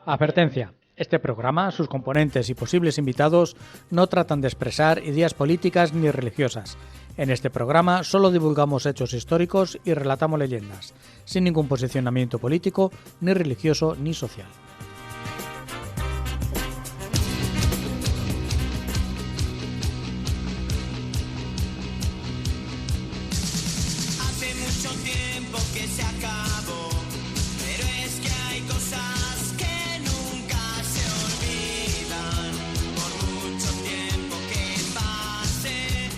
Advertencia. Este programa, sus componentes y posibles invitados no tratan de expresar ideas políticas ni religiosas. En este programa solo divulgamos hechos históricos y relatamos leyendas, sin ningún posicionamiento político, ni religioso, ni social. Hace mucho tiempo que se acabó, pero es que hay cosas que nunca se olvidan, por mucho tiempo que pase.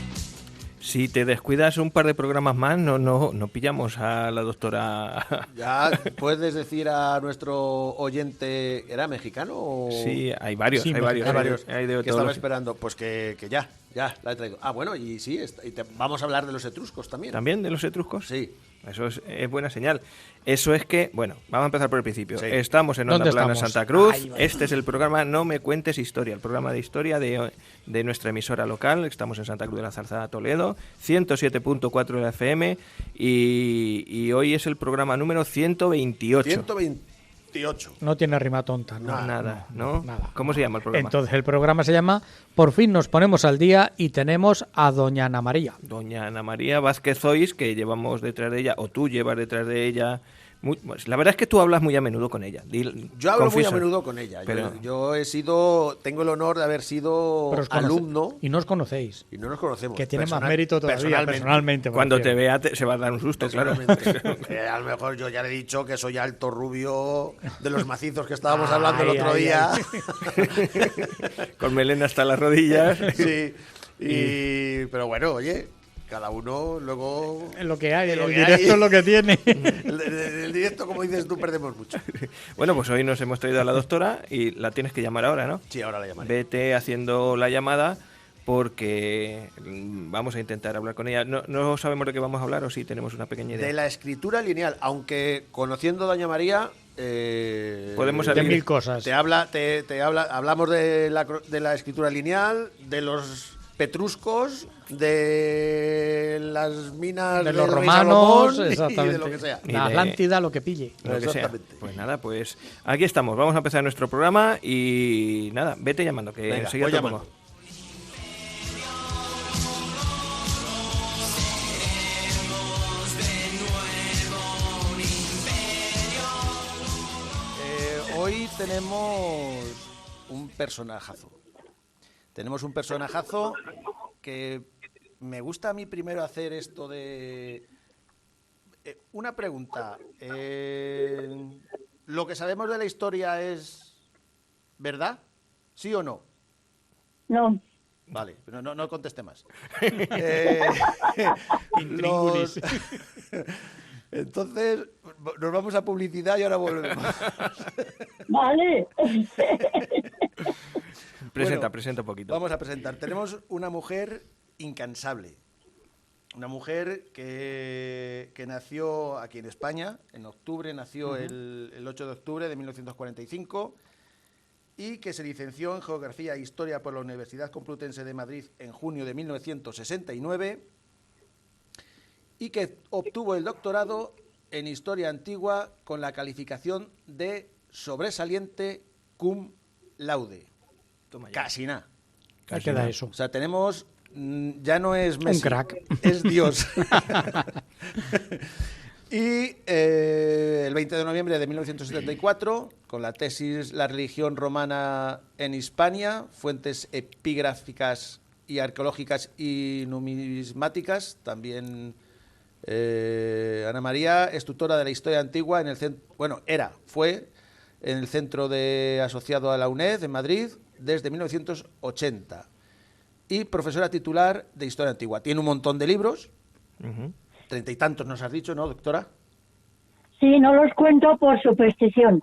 Si te descuidas un par de programas más, no pillamos a la doctora. Ya puedes decir a nuestro oyente, ¿era mexicano o...? Sí, hay varios, Sí, hay varios. Hay varios Hay de que todos estaba los- esperando. Pues que ya la he traído. Ah, bueno, y sí, vamos a hablar de los etruscos también. ¿También de los etruscos? Sí. Eso es buena señal. Eso es que, bueno, vamos a empezar por el principio. Sí. Estamos en Onda ¿Dónde Plana estamos? Santa Cruz. Ahí va. Este es el programa No Me Cuentes Historia, el programa de historia de nuestra emisora local. Estamos en Santa Cruz de la Zarza, Toledo, 107.4 de la FM y hoy es el programa número 128. 128. No tiene rima tonta, ¿no? Nada, ¿no? Nada. ¿Cómo se llama el programa? Entonces el programa se llama Por fin nos ponemos al día y tenemos a Doña Ana María. Doña Ana María Vázquez Zois, que llevamos detrás de ella, o tú llevas detrás de ella. Pues, la verdad es que tú hablas muy a menudo con ella. Yo hablo Confiesa. muy a menudo con ella. Pero- Tengo el honor de haber sido Pero os conoce- alumno Y no os conocéis. y no nos conocemos. Que tiene más Personal- mérito todavía personalmente. por Cuando te cierto. vea se va a dar un susto, claro. Personalmente. A lo mejor yo ya le he dicho que soy alto, rubio, de los macizos que estábamos hablando el Ay, otro ay, día. Con melena hasta las rodillas. Sí. Pero bueno, oye, cada uno luego... Es lo que hay, Es lo el que directo hay. es lo que tiene. El directo, como dices tú, perdemos mucho. Bueno, pues hoy nos hemos traído a la doctora y la tienes que llamar ahora, ¿no? Sí, ahora la llamaré. Vete haciendo la llamada porque vamos a intentar hablar con ella. No sabemos de qué vamos a hablar o sí tenemos una pequeña idea. De la escritura lineal, aunque conociendo a Doña María... Podemos De salir- mil cosas. hablamos de la escritura lineal, de los petruscos, de las minas De del los rey romanos, Salomón exactamente. y de lo que sea. Ni La de- Atlántida, lo que pille. Lo que sea. Exactamente. Pues nada, pues aquí estamos. Vamos a empezar nuestro programa y nada, vete llamando, que Venga, enseguida voy te llamando. pongo. Hoy tenemos un personajazo. Tenemos un personajazo que me gusta a mí primero hacer esto de... una pregunta. ¿Lo que sabemos de la historia es verdad? ¿Sí o no? No, Vale, pero no conteste más. Intríngulis. Entonces, nos vamos a publicidad y ahora volvemos. vale. Presenta, Bueno, presenta un poquito. Vamos a presentar. Tenemos una mujer incansable. Una mujer que nació aquí en España, en octubre, nació el 8 de octubre de 1945 y que se licenció en Geografía e Historia por la Universidad Complutense de Madrid en junio de 1969 y que obtuvo el doctorado en Historia Antigua con la calificación de sobresaliente cum laude. Toma ya. Casi nada. Ahí queda eso. O sea, tenemos, ya no es Messi, crack. es Dios. Y el 20 de noviembre de 1974, con la tesis La religión romana en Hispania, fuentes epigráficas y arqueológicas y numismáticas, también Ana María es tutora de la historia antigua en el fue en el centro asociado a la UNED en Madrid desde 1980 y profesora titular de historia antigua. Tiene un montón de libros, Ujú. 30 y tantos nos has dicho, ¿no, doctora? Sí, no los cuento por superstición,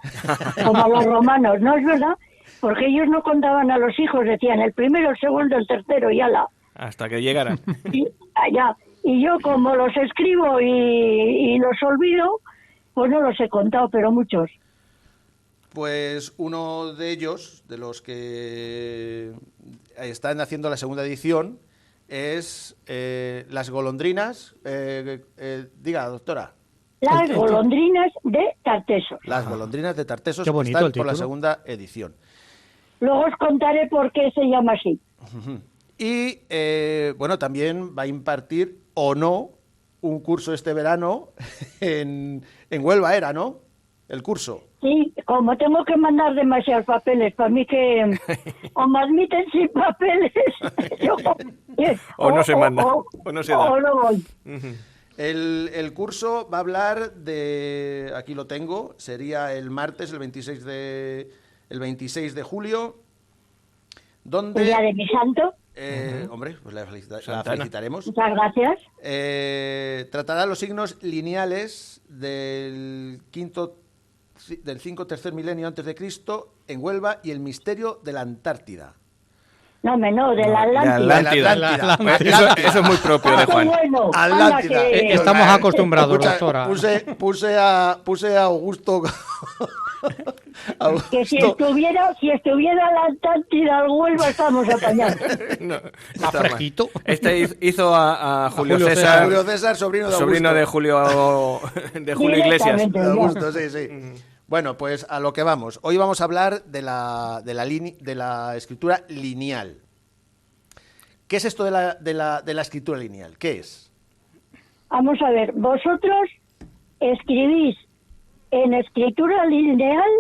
como los romanos, ¿no es verdad? Porque ellos no contaban a los hijos, decían el primero, el segundo, el tercero y ala. Hasta que llegaran. Y allá. Y yo como los escribo y los olvido, pues no los he contado, pero muchos. Pues uno de ellos, de los que están haciendo la segunda edición, es Las golondrinas. Diga, doctora. Las golondrinas de Tartesos. Las golondrinas de Tartesos, Qué que bonito están el por la título. segunda edición. Luego os contaré por qué se llama así. Y, bueno, también va a impartir, o no, un curso este verano en Huelva, era, ¿no? El curso. Sí, como tengo que mandar demasiados papeles, para mí que o me admiten sin papeles, yo- O no se manda, o no se da. O no voy. El curso va a hablar de, aquí lo tengo, sería el martes, el 26 de julio, donde... El día de mi santo, Hombre, pues la Santana. felicitaremos. muchas gracias. Tratará los signos lineales del 5 tercer milenio antes de Cristo en Huelva y el misterio de la Antártida. No, de la De Atlántida. Atlántida. Pues Eso es muy propio de Ah, qué Juan. bueno. Atlántida. Anda, que- Estamos acostumbrados, Escucha, doctora. puse a Augusto. Que si estuviera la Atlántida al Huelva estamos apañados. No, Más está mal. fresquito. Este hizo a Julio Julio César, Julio César, sobrino de Augusto. sobrino de Julio Iglesias. Directamente. De Augusto, sí, sí. Bueno, pues a lo que vamos. Hoy vamos a hablar de la escritura lineal. ¿Qué es esto de la escritura lineal? ¿Qué es? Vamos a ver, vosotros escribís en escritura lineal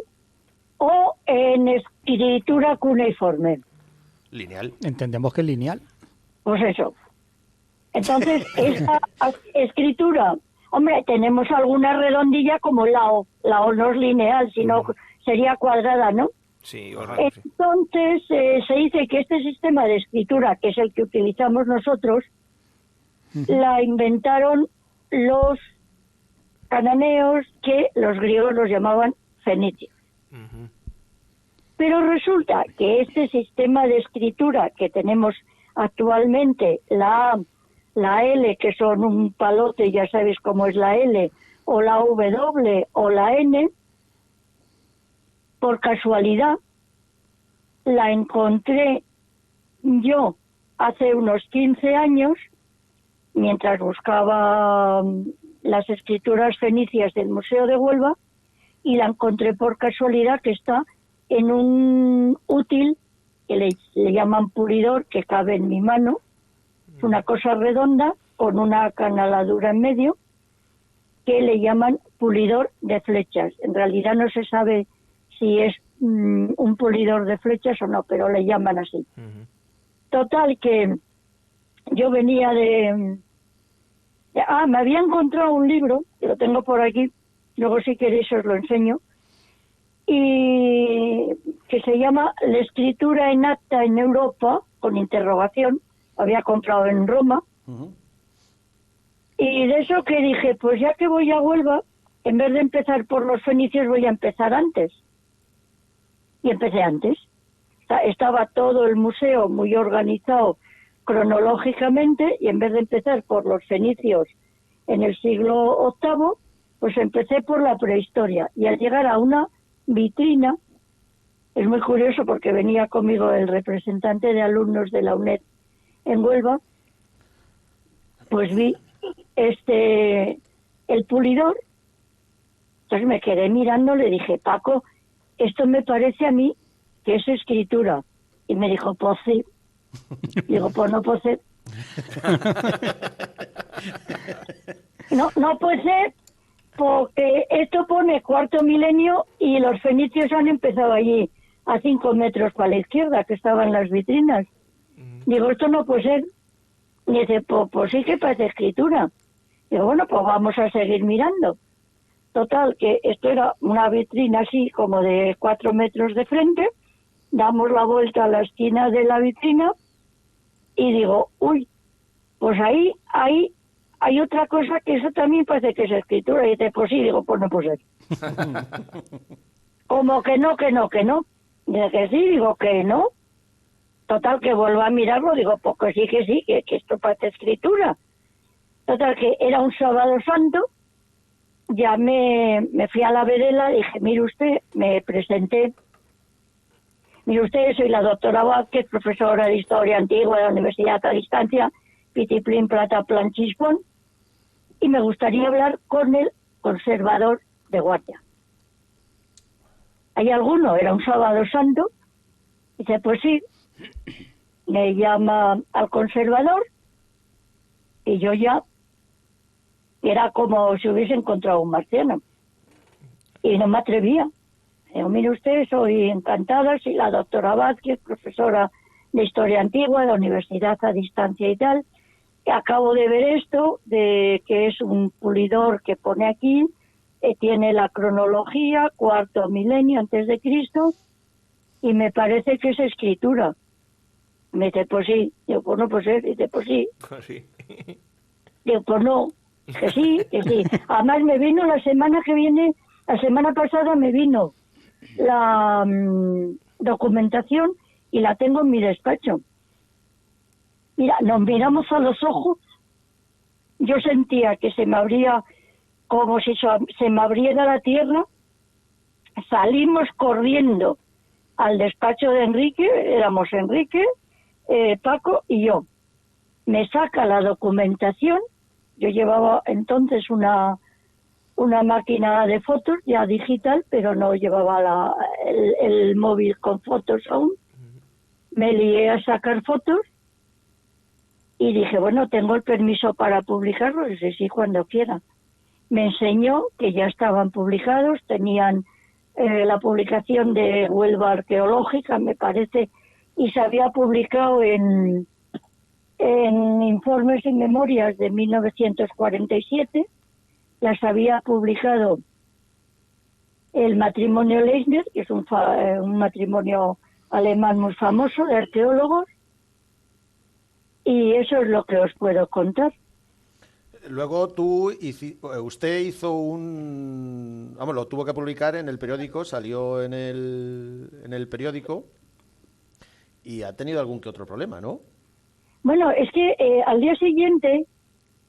o en escritura cuneiforme. Lineal. Entendemos que es lineal. Pues eso. Entonces, esta escritura, hombre, tenemos alguna redondilla como la O. La O no es lineal, sino sería cuadrada, ¿no? Sí, horrendo, sí. Entonces, se dice que este sistema de escritura, que es el que utilizamos nosotros, la inventaron los cananeos, que los griegos los llamaban fenicios. Ujú. Pero resulta que este sistema de escritura que tenemos actualmente, la A, la L, que son un palote, ya sabéis cómo es la L, o la W o la N, por casualidad la encontré yo hace unos 15 años, mientras buscaba las escrituras fenicias del Museo de Huelva, y la encontré por casualidad que está en un útil que le llaman pulidor, que cabe en mi mano. Es una cosa redonda con una canaladura en medio que le llaman pulidor de flechas. En realidad no se sabe si es un pulidor de flechas o no, pero le llaman así. Ujú. Total, que yo venía me había encontrado un libro, que lo tengo por aquí, luego si queréis os lo enseño, y que se llama La escritura en acta en Europa, con interrogación, lo había comprado en Roma, y de eso que dije, pues ya que voy a Huelva, en vez de empezar por los fenicios voy a empezar antes. Y empecé antes. Estaba todo el museo muy organizado cronológicamente, y en vez de empezar por los fenicios en el siglo VIII, pues empecé por la prehistoria. Y al llegar a una vitrina, es muy curioso porque venía conmigo el representante de alumnos de la UNED en Huelva, pues vi el pulidor. Entonces me quedé mirando, le dije, Paco, esto me parece a mí que es escritura. Y me dijo, pues sí. Digo, pues no puede ser. No puede ser, porque esto pone cuarto milenio y los fenicios han empezado allí a 5 metros para la izquierda, que estaban las vitrinas. Digo, esto no puede ser. Y dice, pues sí que parece escritura. Digo, bueno, pues vamos a seguir mirando. Total, que esto era una vitrina así como de 4 metros de frente. Damos la vuelta a la esquina de la vitrina y digo, uy, pues ahí hay otra cosa que eso también parece que es escritura. Y dice, pues sí, digo, pues no puede ser. Como que no. Dice que sí, digo que no. Total, que vuelvo a mirarlo, digo, pues que sí, que esto parece escritura. Total, que era un sábado santo, ya me fui a la vereda, dije, mire usted, me presenté. Mire usted, soy la doctora Vázquez, profesora de Historia Antigua de la Universidad a Distancia, Pitiplín, Plata, Plan, Chispón, y me gustaría hablar con el conservador de guardia. ¿Hay alguno? Era un sábado santo. Dice, pues sí. Me llama al conservador y yo ya era como si hubiese encontrado un marciano. Y no me atrevía. Digo, mire usted, soy encantada, soy la doctora Vázquez, profesora de Historia Antigua de la Universidad a Distancia y tal. Acabo de ver esto, de que es un pulidor que pone aquí, tiene la cronología, 4º milenio antes de Cristo, y me parece que es escritura. Me dice, pues sí. Digo, pues no puede ser. Dice, pues sí. Pues sí. Digo, pues no. Que sí, que sí. Además me vino la semana pasada me vino la documentación y la tengo en mi despacho. Mira, nos miramos a los ojos. Yo sentía que se me abría, como si se me abriera la tierra. Salimos corriendo al despacho de Enrique, éramos Enrique, Paco y yo. Me saca la documentación. Yo llevaba entonces una máquina de fotos ya digital, pero no llevaba el móvil con fotos aún. Me lié a sacar fotos y dije, bueno, tengo el permiso para publicarlo. Dice, sí, cuando quiera. Me enseñó que ya estaban publicados, tenían la publicación de Huelva Arqueológica, me parece, y se había publicado en Informes y Memorias de 1947, las había publicado el matrimonio Leisner, que es un matrimonio alemán muy famoso de arqueólogos, y eso es lo que os puedo contar. Luego usted hizo lo tuvo que publicar en el periódico, salió en el periódico y ha tenido algún que otro problema, ¿no? Bueno, es que al día siguiente,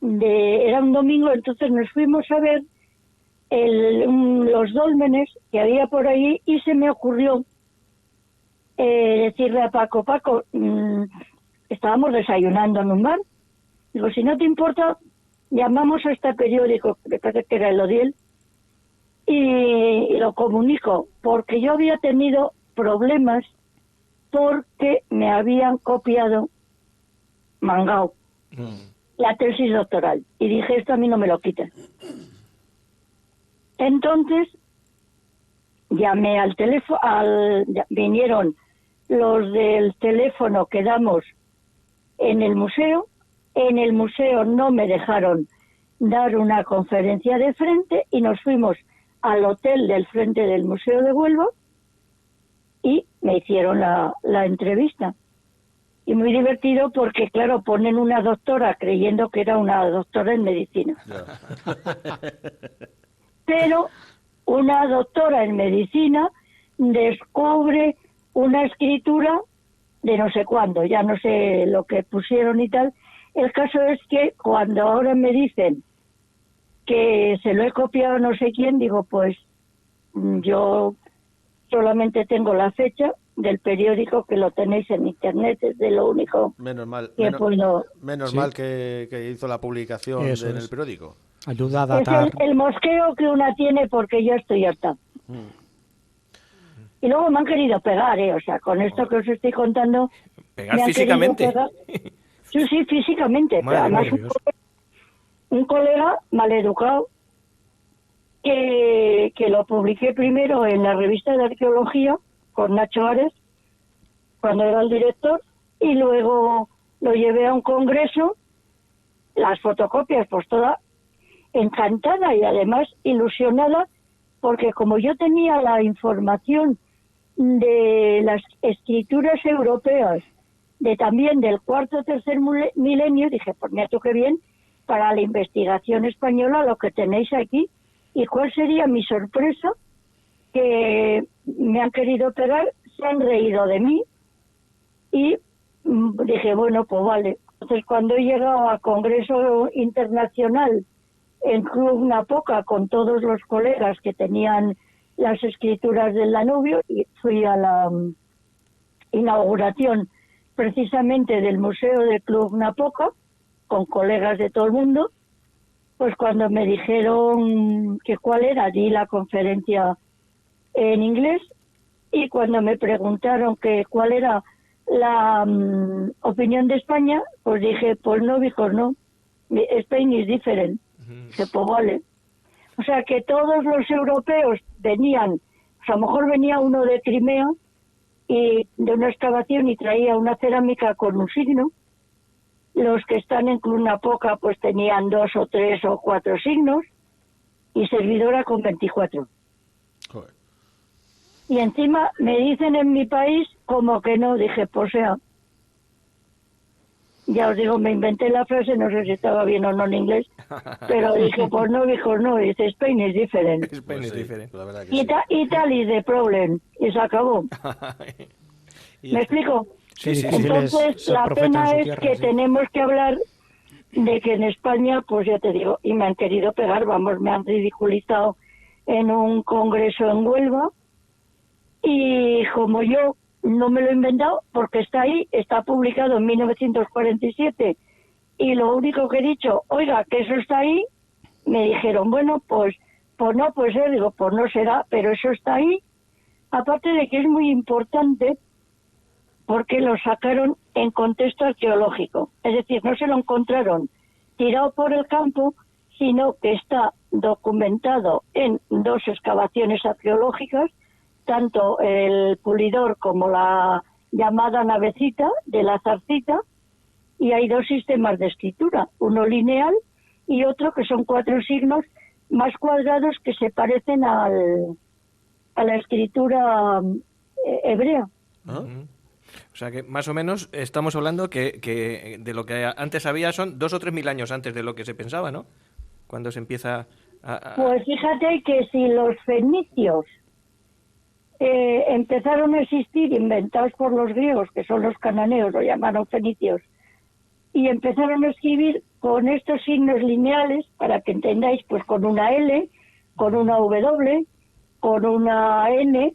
era un domingo, entonces nos fuimos a ver los dólmenes que había por ahí y se me ocurrió decirle a Paco, estábamos desayunando en un bar, digo, si no te importa, llamamos a este periódico, me parece que era el Odiel, y lo comunico, porque yo había tenido problemas porque me habían copiado mangao la tesis doctoral y dije, esto a mí no me lo quitan. Entonces llamé al teléfono, vinieron los del teléfono que damos en el museo no me dejaron dar una conferencia de frente y nos fuimos al hotel del frente del Museo de Huelva y me hicieron la entrevista. Y muy divertido porque, claro, ponen una doctora creyendo que era una doctora en medicina. Pero una doctora en medicina descubre una escritura de no sé cuándo, ya no sé lo que pusieron y tal. El caso es que cuando ahora me dicen que se lo he copiado no sé quién, digo, pues yo solamente tengo la fecha del periódico, que lo tenéis en internet, es de lo único menos mal, que puedo... Menos Sí. mal que hizo la publicación Eso en es. el periódico. Ayuda a Es datar. el mosqueo que una tiene porque yo estoy harta. Y luego me han querido pegar, o sea, con esto que os estoy contando... Pegar me han físicamente. querido pegar. Sí, físicamente. Madre Pero además mía. un colega maleducado que lo publiqué primero en la revista de arqueología con Nacho Ares, cuando era el director, y luego lo llevé a un congreso, las fotocopias, pues toda encantada y además ilusionada, porque como yo tenía la información de las escrituras europeas, también del 4º, 3º milenio, dije, pues mira tú qué bien, para la investigación española lo que tenéis aquí. ¿Y cuál sería mi sorpresa? Que me han querido pegar, se han reído de mí y dije, bueno, pues vale. Entonces cuando he llegado a Congreso Internacional en Club Napoca con todos los colegas que tenían las escrituras del Danubio, y fui a la inauguración precisamente del Museo del Club Napoca con colegas de todo el mundo, pues cuando me dijeron que cuál era, di la conferencia en inglés, y cuando me preguntaron que cuál era la opinión de España, pues dije, pues no, hijos, no. Spain is different. Dije, pues vale. O sea que todos los europeos venían, pues a lo mejor venía uno de Crimea y de una excavación y traía una cerámica con un signo. Los que están en Clunapoca pues tenían 2 o 3 o 4 signos y servidora con 24. Joder. Y encima me dicen en mi país como que no, dije, pues sea. Ya os digo, me inventé la frase, no sé si estaba bien o no en inglés, pero dije, pues no, hijos, no, dice, Spain is different. Spain Pues is sí, different. la verdad que sí. Italy is the problem. Y se acabó. Y ¿Me ya está. explico? Sí, sí, sí. Difícil es Entonces, ser la profeta en pena su es tierra, que sí. tenemos que hablar de que en España, pues ya te digo, y me han querido pegar, vamos, me han ridiculizado en un congreso en Huelva, y como yo no me lo he inventado, porque está ahí, está publicado en 1947, y lo único que he dicho, oiga, que eso está ahí, me dijeron, bueno, pues no, pues digo, pues no será, pero eso está ahí, aparte de que es muy importante, porque lo sacaron en contexto arqueológico. Es decir, no se lo encontraron tirado por el campo, sino que está documentado en 2 excavaciones arqueológicas, tanto el Pulidor como la llamada navecita de la Zarcita, y hay 2 sistemas de escritura, uno lineal y otro que son 4 signos más cuadrados que se parecen a la escritura hebrea. ¿Ah? O sea que más o menos estamos hablando que de lo que antes había son 2 o 3 mil años antes de lo que se pensaba, ¿no? Cuando se empieza a... Pues fíjate que si los fenicios empezaron a existir, inventados por los griegos, que son los cananeos, lo llamaron fenicios, y empezaron a escribir con estos signos lineales, para que entendáis, pues con una L, con una W, con una N,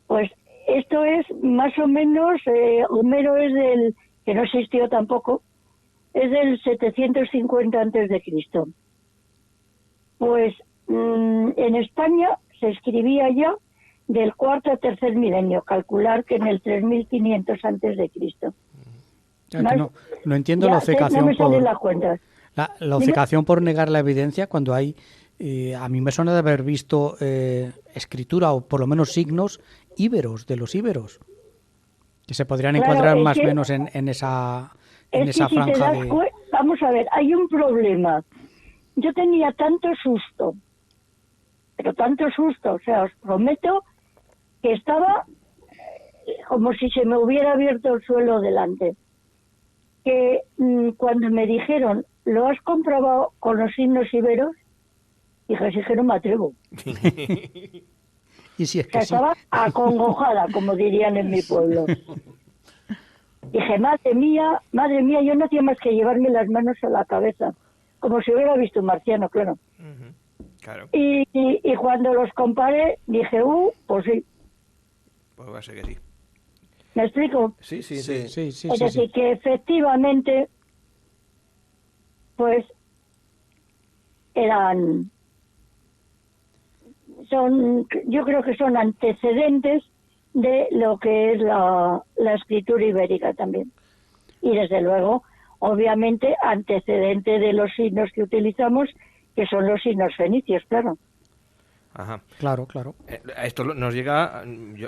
pues esto es más o menos, Homero es del, que no existió tampoco, es del 750 antes de Cristo. Pues en España se escribía ya del 4º a 3er milenio, calcular que en el 3500 antes de Cristo. Ya que no entiendo Ya, la obcecación no me salen por las cuentas. la obcecación por negar la evidencia cuando hay a mí me suena de haber visto escritura o por lo menos signos íberos, de los íberos, que se podrían Claro, encuadrar es más o que- menos en esa Es que si te franja das de... vamos a ver, hay un problema. Yo tenía tanto susto, pero tanto susto, o sea, os prometo que estaba como si se me hubiera abierto el suelo delante. Que cuando me dijeron, ¿lo has comprobado con los signos iberos? Dije, sí que no me atrevo. Y si es O sea, que sí. estaba acongojada, como dirían en mi pueblo. Dije, madre mía, yo no hacía más que llevarme las manos a la cabeza, como si hubiera visto un marciano, claro. Claro, Y cuando los comparé, dije, pues sí. pues va a ser que sí. ¿Me explico? Sí, sí, Sí. sí. Sí, sí, Es sí, decir, sí. que efectivamente, pues, yo creo que son antecedentes de lo que es la escritura ibérica también. Y desde luego, obviamente, antecedente de los signos que utilizamos, que son los signos fenicios, claro. Ajá. Claro, claro. A esto nos llega,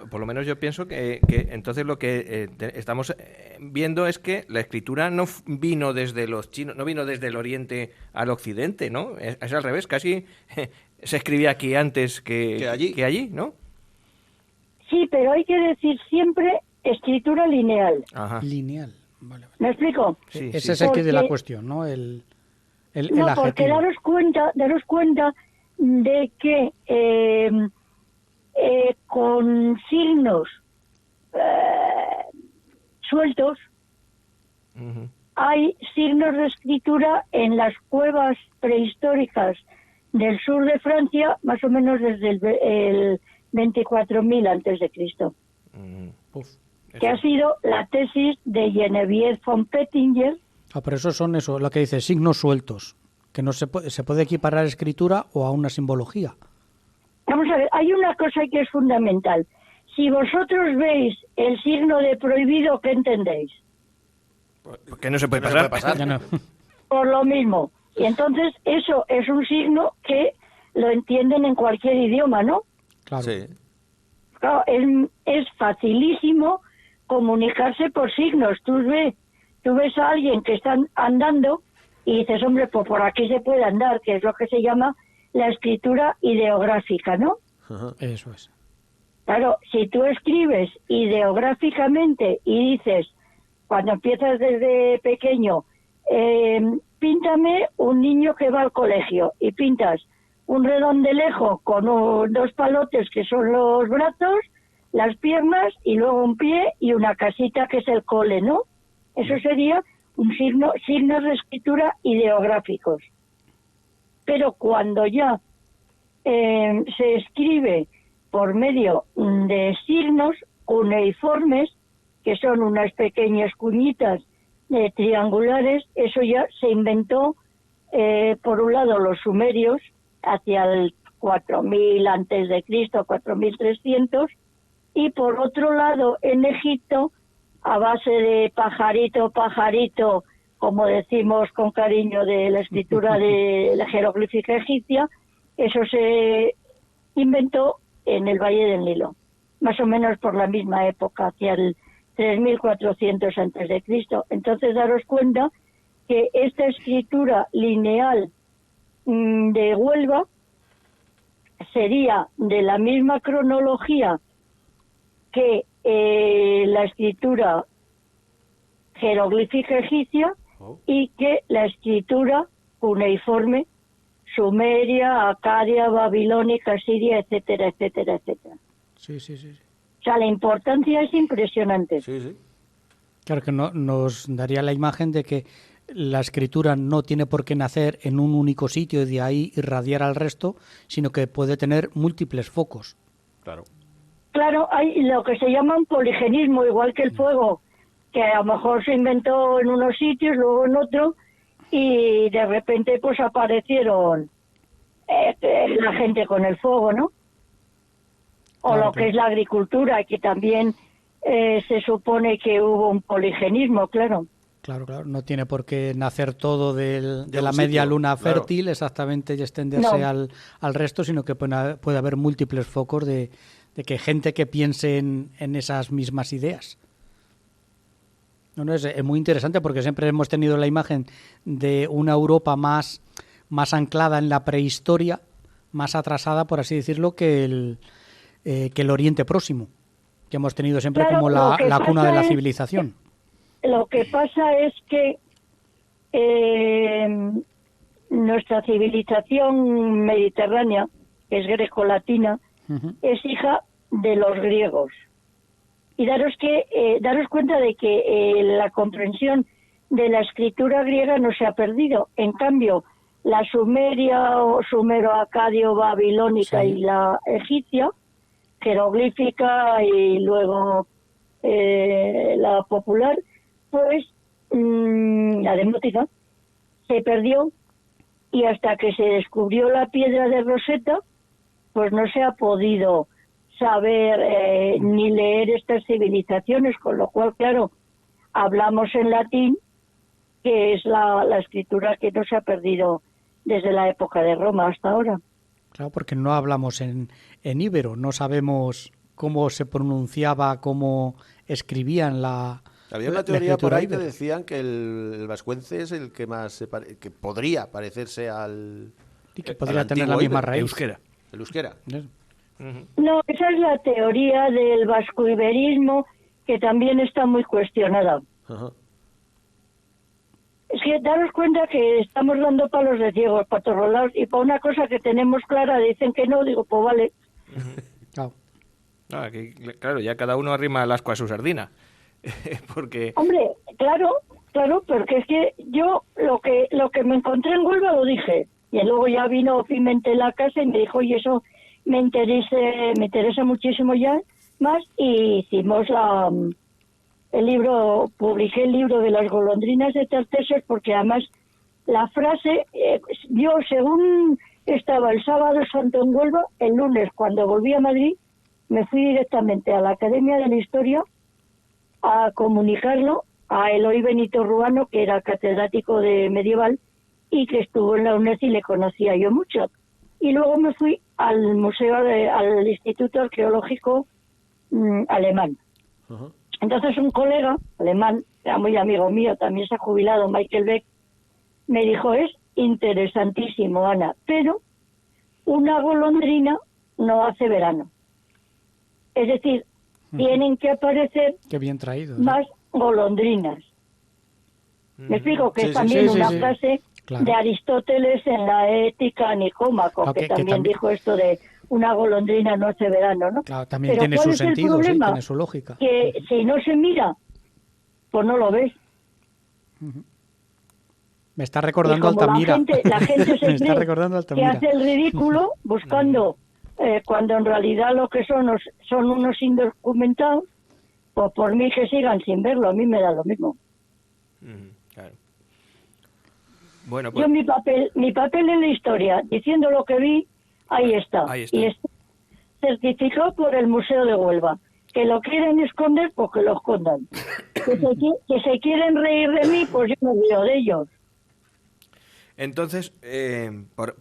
por lo menos yo pienso que entonces lo que estamos viendo es que la escritura no vino desde los chinos, no vino desde el oriente al occidente, ¿no? Es al revés, casi se escribía aquí antes que allí, ¿no? Sí, pero hay que decir siempre escritura lineal. Ajá. Lineal. Vale, vale. ¿Me explico? Sí, Ese sí. es el que de la Porque- cuestión, ¿no? El No, porque adjetivo. daros cuenta de que con signos sueltos Ujú. hay signos de escritura en las cuevas prehistóricas del sur de Francia, más o menos desde el 24.000 antes de Cristo, Ujú. Uf. que ha sido la tesis de Geneviève von Pettinger, Por eso son eso, lo que dice, signos sueltos, que no se puede equiparar a escritura o a una simbología. Vamos a ver, hay una cosa que es fundamental. Si vosotros veis el signo de prohibido, ¿qué entendéis? Que no se puede No se puede pasar. pasar. Ya no. Por lo mismo. Y entonces eso es un signo que lo entienden en cualquier idioma, ¿no? Claro. Sí. Claro, es facilísimo comunicarse por signos. Tú ves a alguien que está andando y dices, hombre, pues por aquí se puede andar, que es lo que se llama la escritura ideográfica, ¿no? Ajá. Eso es. Claro, si tú escribes ideográficamente y dices, cuando empiezas desde pequeño, píntame un niño que va al colegio, y pintas un redondelejo con dos palotes que son los brazos, las piernas y luego un pie y una casita que es el cole, ¿no? Eso sería un signos de escritura ideográficos. Pero cuando ya se escribe por medio de signos cuneiformes, que son unas pequeñas cuñitas triangulares, eso ya se inventó, por un lado, los sumerios, hacia el 4000 antes de Cristo, 4300, y por otro lado, en Egipto, a base de pajarito, como decimos con cariño de la escritura de la jeroglífica egipcia, eso se inventó en el Valle del Nilo, más o menos por la misma época, hacia el 3400 antes de Cristo. Entonces, daros cuenta que esta escritura lineal de Huelva sería de la misma cronología que la escritura jeroglífica egipcia y que la escritura cuneiforme sumeria, acadia, babilónica, siria, etcétera, etcétera, etcétera. Sí. O sea, la importancia es impresionante. Sí, sí. Claro que nos daría la imagen de que la escritura no tiene por qué nacer en un único sitio y de ahí irradiar al resto, sino que puede tener múltiples focos. Claro. Claro, hay lo que se llama un poligenismo, igual que el fuego, que a lo mejor se inventó en unos sitios, luego en otro, y de repente pues aparecieron la gente con el fuego, ¿no? O Claro, lo que es la agricultura, que también se supone que hubo un poligenismo, claro. Claro, no tiene por qué nacer todo de De la un media sitio, luna claro. fértil exactamente y extenderse No. al resto, sino que puede haber múltiples focos de que gente que piense en esas mismas ideas. No, es muy interesante porque siempre hemos tenido la imagen de una Europa más anclada en la prehistoria, más atrasada, por así decirlo, que el Oriente Próximo, que hemos tenido siempre Claro, como lo que la cuna de pasa la es civilización. Lo que pasa es que nuestra civilización mediterránea, que es grecolatina, Ujú. es hija de los griegos. Y daros cuenta de que la comprensión de la escritura griega no se ha perdido. En cambio, la sumeria o sumero-acadio babilónica Sí. y la egipcia, jeroglífica y luego la popular, pues la demótica, se perdió, y hasta que se descubrió la piedra de Rosetta, pues no se ha podido saber ni leer estas civilizaciones, con lo cual, claro, hablamos en latín, que es la escritura que no se ha perdido desde la época de Roma hasta ahora. Claro, porque no hablamos en íbero, no sabemos cómo se pronunciaba, cómo escribían Había una la teoría por escritura ahí que íbera. decían que el vascuence es el que más que podría parecerse al Y que al podría tener la antiguo misma íbero. raíz. Euskera. El euskera. No, esa es la teoría del vascoiberismo, que también está muy cuestionada. Ajá. Es que daros cuenta que estamos dando palos de ciegos para todos lados, y para una cosa que tenemos clara dicen que no, digo, pues vale. Claro. Ah, claro, ya cada uno arrima el asco a su sardina. Porque Hombre, claro, porque es que yo lo que me encontré en Huelva lo dije, y luego ya vino Pimentel a la casa y me dijo, oye, eso me interesa muchísimo ya más, y hicimos publiqué el libro de las golondrinas de Tartessos, porque además la frase, yo según estaba el sábado santo en Huelva, el lunes cuando volví a Madrid, me fui directamente a la Academia de la Historia a comunicarlo a Eloy Benito Ruano, que era catedrático de medieval y que estuvo en la UNED y le conocía yo mucho. Y luego me fui al al Instituto Arqueológico alemán. Ajá. Entonces un colega alemán, era muy amigo mío, también se ha jubilado, Michael Beck, me dijo, es interesantísimo, Ana, pero una golondrina no hace verano. Es decir, tienen que aparecer Qué bien traído, ¿no? más golondrinas. Me explico que Sí, es sí, también sí, una sí. frase Claro. de Aristóteles en la Ética Nicómaco, Claro, que que también también- dijo esto de una golondrina no hace verano, ¿no? Claro, también Pero tiene ¿cuál su es el sentido, sí, problema? tiene su lógica. Que si no se mira, pues no lo ves. Me está recordando Y como Altamira. la gente se Me está cree recordando que Altamira. hace el ridículo buscando, cuando en realidad lo que son unos indocumentados, pues por mí que sigan sin verlo, a mí me da lo mismo. Claro. Bueno, pues Yo mi papel en la historia, diciendo lo que vi, ahí está. Ahí está. Y está certificado por el Museo de Huelva. Que lo quieren esconder, pues que lo escondan. Que se quieren reír de mí, pues yo me río de ellos. entonces,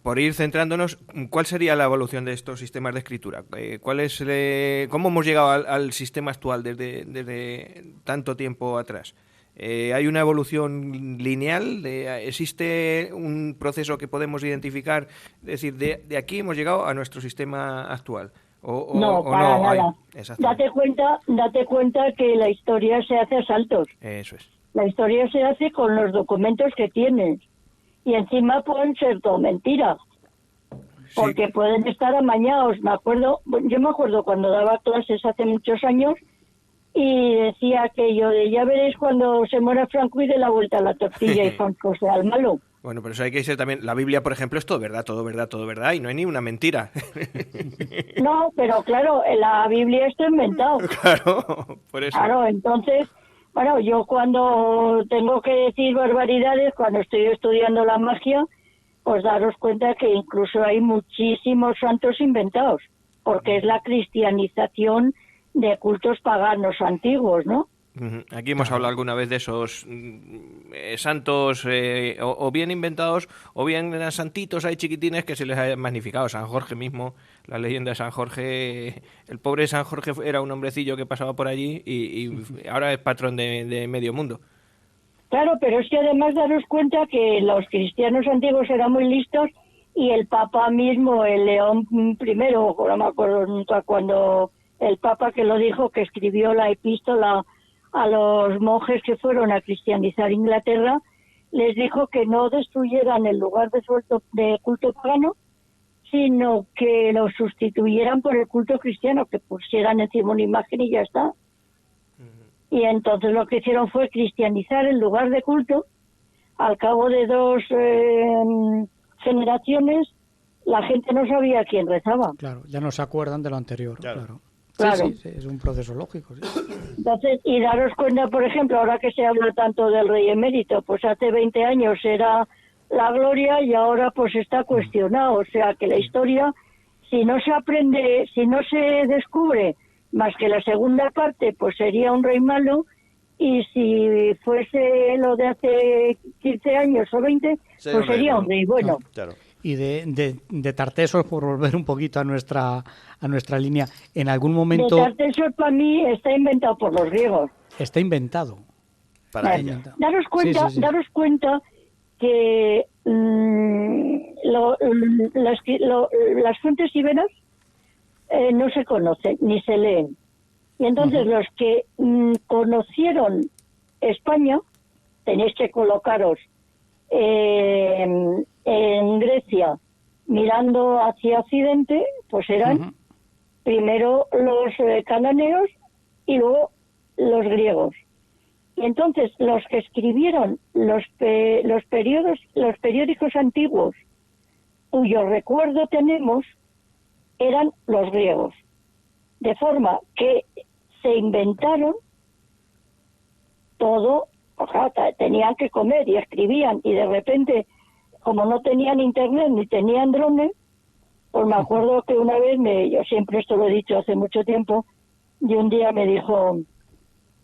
por ir centrándonos, ¿cuál sería la evolución de estos sistemas de escritura? ¿Cómo hemos llegado al sistema actual desde tanto tiempo atrás? ¿Hay una evolución lineal? ¿Existe un proceso que podemos identificar? Es decir, de aquí hemos llegado a nuestro sistema actual. No, para nada. Exactamente. Date cuenta que la historia se hace a saltos. Eso es. La historia se hace con los documentos que tienes. Y encima pueden ser todo mentiras. Porque pueden estar amañados. Yo me acuerdo cuando daba clases hace muchos años y decía aquello de ya veréis cuando se muera Franco y de la vuelta a la tortilla y Franco sea el malo. Bueno, pero eso hay que decir también. La Biblia, por ejemplo, es todo verdad, todo verdad, todo verdad, y no hay ni una mentira. No, pero claro, en la Biblia está inventado. Claro, por eso. Claro, entonces, bueno, yo cuando tengo que decir barbaridades, cuando estoy estudiando la magia, pues daros cuenta que incluso hay muchísimos santos inventados, porque es la cristianización de cultos paganos antiguos, ¿no? Ujú. Aquí hemos hablado alguna vez de esos santos o bien inventados o bien eran santitos ahí chiquitines que se les ha magnificado. San Jorge mismo, la leyenda de San Jorge, el pobre San Jorge era un hombrecillo que pasaba por allí y ahora es patrón de medio mundo. Claro, pero es que además daros cuenta que los cristianos antiguos eran muy listos y el Papa mismo, el León I, no me acuerdo nunca cuando el Papa que lo dijo, que escribió la epístola a los monjes que fueron a cristianizar Inglaterra, les dijo que no destruyeran el lugar de culto pagano, sino que lo sustituyeran por el culto cristiano, que pusieran encima una imagen y ya está. Y entonces lo que hicieron fue cristianizar el lugar de culto. Al cabo de 2 generaciones, la gente no sabía quién rezaba. Claro, ya no se acuerdan de lo anterior. Claro. Claro. Sí, es un proceso lógico. Sí. Entonces, y daros cuenta, por ejemplo, ahora que se habla tanto del rey emérito, pues hace 20 años era la gloria y ahora pues está cuestionado. O sea, que la historia, si no se aprende, si no se descubre más que la segunda parte, pues sería un rey malo, y si fuese lo de hace 15 años o 20, pues sería un rey bueno. Claro. Y de Tartessos, por volver un poquito a nuestra línea, en algún momento De Tartessos para mí está inventado por los griegos. está inventado. Para Bueno, ella. daros cuenta, Sí. daros cuenta que las fuentes iberas no se conocen ni se leen. Y entonces los que conocieron España, tenéis que colocaros en Grecia mirando hacia Occidente, pues eran primero los cananeos y luego los griegos. Y entonces los que escribieron los periódicos antiguos, cuyo recuerdo tenemos, eran los griegos. De forma que se inventaron todo, o sea, tenían que comer y escribían, y de repente, como no tenían internet ni tenían drones, pues me acuerdo que una vez, yo siempre esto lo he dicho hace mucho tiempo, y un día me dijo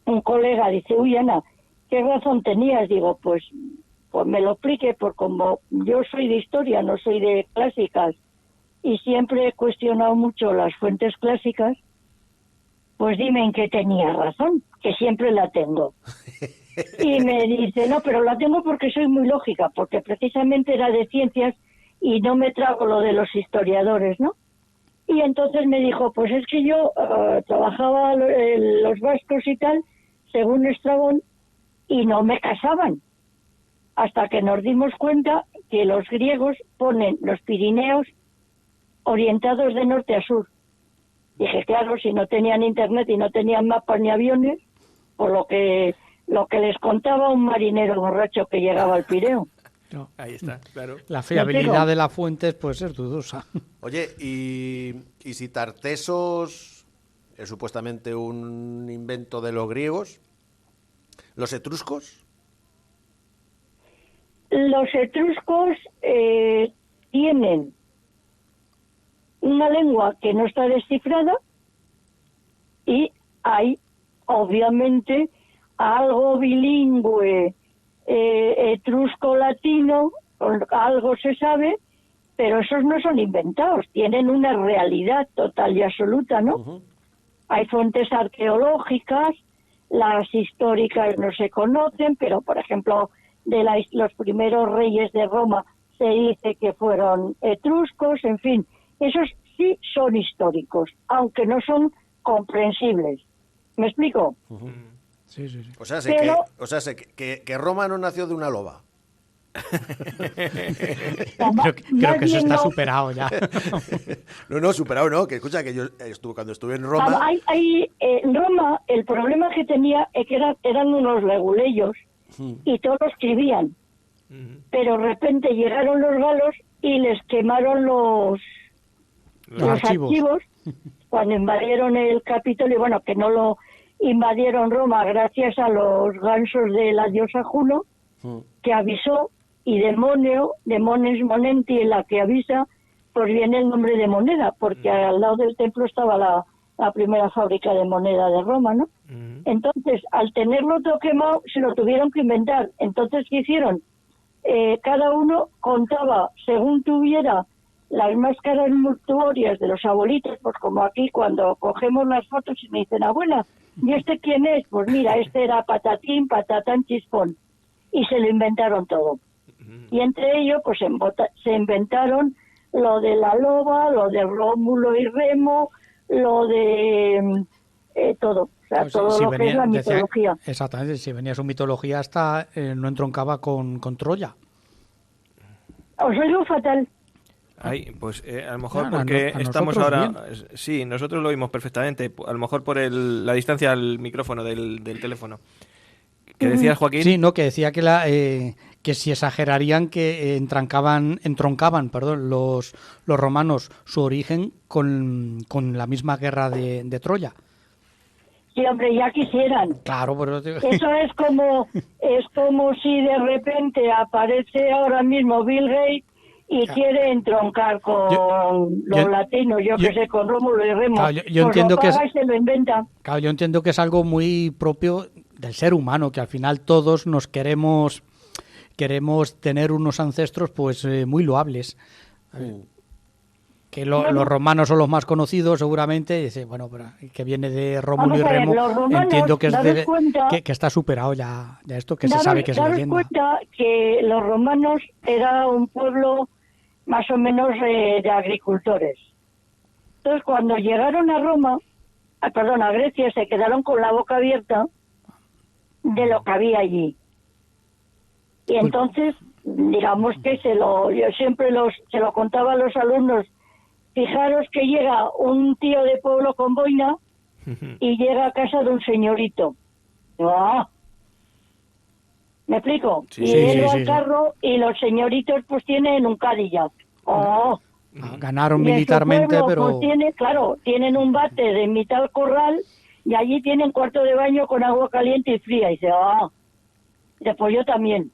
un colega, dice, uy, Ana, ¿qué razón tenías? Digo, pues me lo explique, porque como yo soy de historia, no soy de clásicas, y siempre he cuestionado mucho las fuentes clásicas, pues dime en qué tenía razón, que siempre la tengo. Y me dice, no, pero la tengo porque soy muy lógica, porque precisamente era de ciencias y no me trago lo de los historiadores, ¿no? Y entonces me dijo, pues es que yo trabajaba los vascos y tal, según Estrabón, y no me casaban. Hasta que nos dimos cuenta que los griegos ponen los Pirineos orientados de norte a sur. Dije, claro, si no tenían internet y no tenían mapas ni aviones, por lo que les contaba un marinero borracho que llegaba al Pireo. No. Ahí está, claro. La fiabilidad de las fuentes pues es dudosa. Oye, ¿y si Tartesos es supuestamente un invento de los griegos? ¿Los etruscos? Los etruscos tienen una lengua que no está descifrada y hay, obviamente, algo bilingüe etrusco-latino, algo se sabe, pero esos no son inventados, tienen una realidad total y absoluta, ¿no? Uh-huh. Hay fuentes arqueológicas, las históricas no se conocen, pero, por ejemplo, los primeros reyes de Roma se dice que fueron etruscos, en fin, esos sí son históricos, aunque no son comprensibles. ¿Me explico? Uh-huh. Sí, sí, sí. O sea, que Roma no nació de una loba. Creo que eso está superado ya. No, superado no, que escucha, que yo cuando estuve en Roma... En Roma el problema que tenía es que eran unos leguleyos y todos escribían, pero de repente llegaron los galos y les quemaron los archivos cuando invadieron el Capitolio, bueno, que no lo invadieron Roma gracias a los gansos de la diosa Juno, que avisó, y Demones Monenti, en la que avisa, pues viene el nombre de moneda, porque al lado del templo estaba la primera fábrica de moneda de Roma, ¿no? Entonces, al tenerlo todo quemado, se lo tuvieron que inventar. Entonces, ¿qué hicieron? Cada uno contaba, según tuviera las máscaras mortuorias de los abuelitos, pues como aquí cuando cogemos las fotos y me dicen, abuela, ¿y este quién es? Pues mira, este era Patatín, Patatán, Chispón. Y se lo inventaron todo. Y entre ellos, pues se inventaron lo de la loba, lo de Rómulo y Remo, lo de todo. O sea, Pues todo lo que es la mitología. Exactamente, si venía su mitología hasta no entroncaba con Troya. Os oigo fatal. Ay, pues a lo mejor A porque estamos nosotros ahora... Sí, nosotros lo oímos perfectamente. A lo mejor por la distancia al micrófono del teléfono. ¿Qué decías, Joaquín? Sí, no, que decía que si exagerarían que entroncaban, los romanos su origen con la misma guerra de Troya. Sí, hombre, ya quisieran. Claro, pero... Eso es como si de repente aparece ahora mismo Bill Gates y quiere entroncar con los latinos, yo que sé, con Rómulo y Remo. Claro, yo entiendo lo que paga y se lo inventa. Claro, yo entiendo que es algo muy propio del ser humano, que al final todos nos queremos tener unos ancestros pues muy loables. Que los romanos son los más conocidos seguramente, y dice, bueno, pero que viene de Rómulo y Remo, los romanos, entiendo que es cuenta, que está superado ya esto, que se sabe que es leyenda. Cuenta que los romanos era un pueblo más o menos de agricultores. Entonces, cuando llegaron a Grecia, se quedaron con la boca abierta de lo que había allí. Y entonces, digamos que yo siempre se lo contaba a los alumnos. Fijaros que llega un tío de pueblo con boina y llega a casa de un señorito. ¡Ah! ¿Me explico? Sí, y él va al carro y los señoritos pues tienen un Cadillac. ¡Oh! Ganaron Y en su militarmente, pueblo, pero... pues tienen un bate de mitad corral y allí tienen cuarto de baño con agua caliente y fría. Y dice, dice, pues yo también.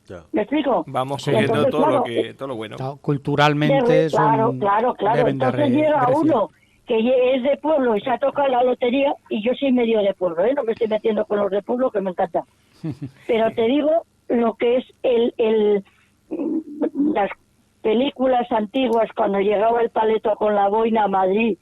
Ya. ¿Me explico? Vamos Sí. cogiendo Entonces, todo claro, todo lo bueno. Claro, culturalmente son, claro. deben de Entonces llega Grecia. uno que es de pueblo y se ha tocado la lotería, y yo soy medio de pueblo, no me estoy metiendo con los de pueblo, que me encanta. Pero te digo lo que es las películas antiguas, cuando llegaba el paleto con la boina a Madrid,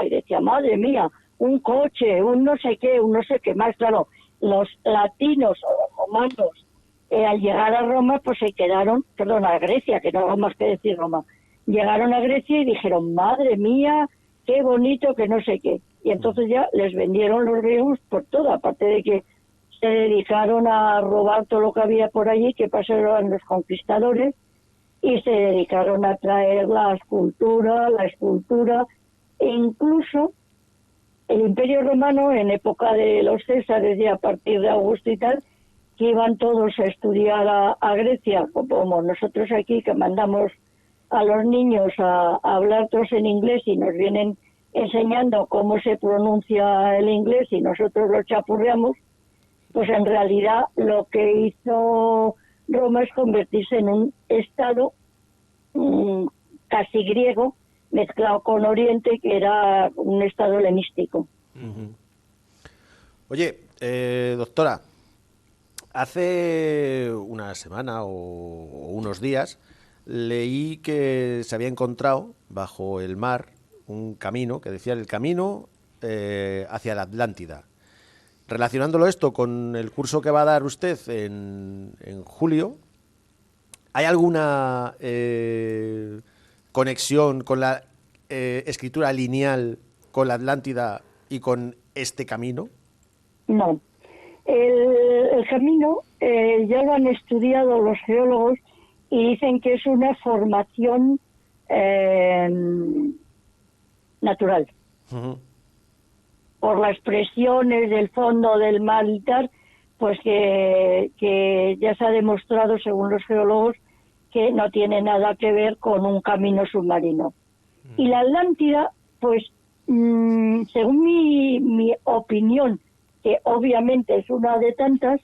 y decía, madre mía, un coche, un no sé qué más. Claro, los latinos o los romanos, al llegar a Roma, pues se quedaron, a Grecia, que no hago más que decir Roma, llegaron a Grecia y dijeron, madre mía, qué bonito, que no sé qué. Y entonces ya les vendieron los griegos por todo, aparte de que se dedicaron a robar todo lo que había por allí, que pasaron los conquistadores, y se dedicaron a traer la escultura, e incluso el Imperio Romano, en época de los Césares y a partir de Augusto y tal, que iban todos a estudiar a Grecia, como nosotros aquí, que mandamos a los niños a hablar todos en inglés y nos vienen enseñando cómo se pronuncia el inglés y nosotros lo chapurreamos. Pues en realidad lo que hizo Roma es convertirse en un estado casi griego, mezclado con Oriente, que era un estado helenístico. Oye, doctora, hace una semana o unos días leí que se había encontrado bajo el mar un camino, que decía el camino hacia la Atlántida. Relacionándolo esto con el curso que va a dar usted en julio, ¿hay alguna conexión con la escritura lineal con la Atlántida y con este camino? No. El camino ya lo han estudiado los geólogos y dicen que es una formación natural. Uh-huh. Por las presiones del fondo del mar y tal, pues que ya se ha demostrado, según los geólogos, que no tiene nada que ver con un camino submarino. Y la Atlántida, pues, según mi opinión, que obviamente es una de tantas,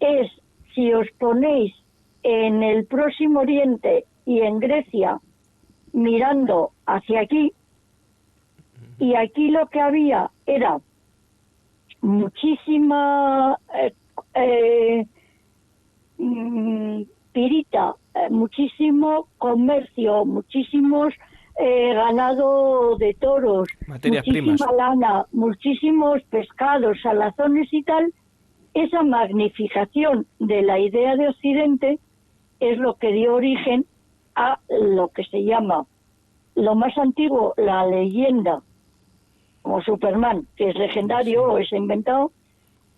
es, si os ponéis en el Próximo Oriente y en Grecia, mirando hacia aquí, y aquí lo que había era muchísima pirita, muchísimo comercio, muchísimos ganado de toros, Materias muchísima primas. lana, muchísimos pescados, salazones y tal. Esa magnificación de la idea de Occidente es lo que dio origen a lo que se llama, lo más antiguo, la leyenda, como Superman, que es legendario o es inventado,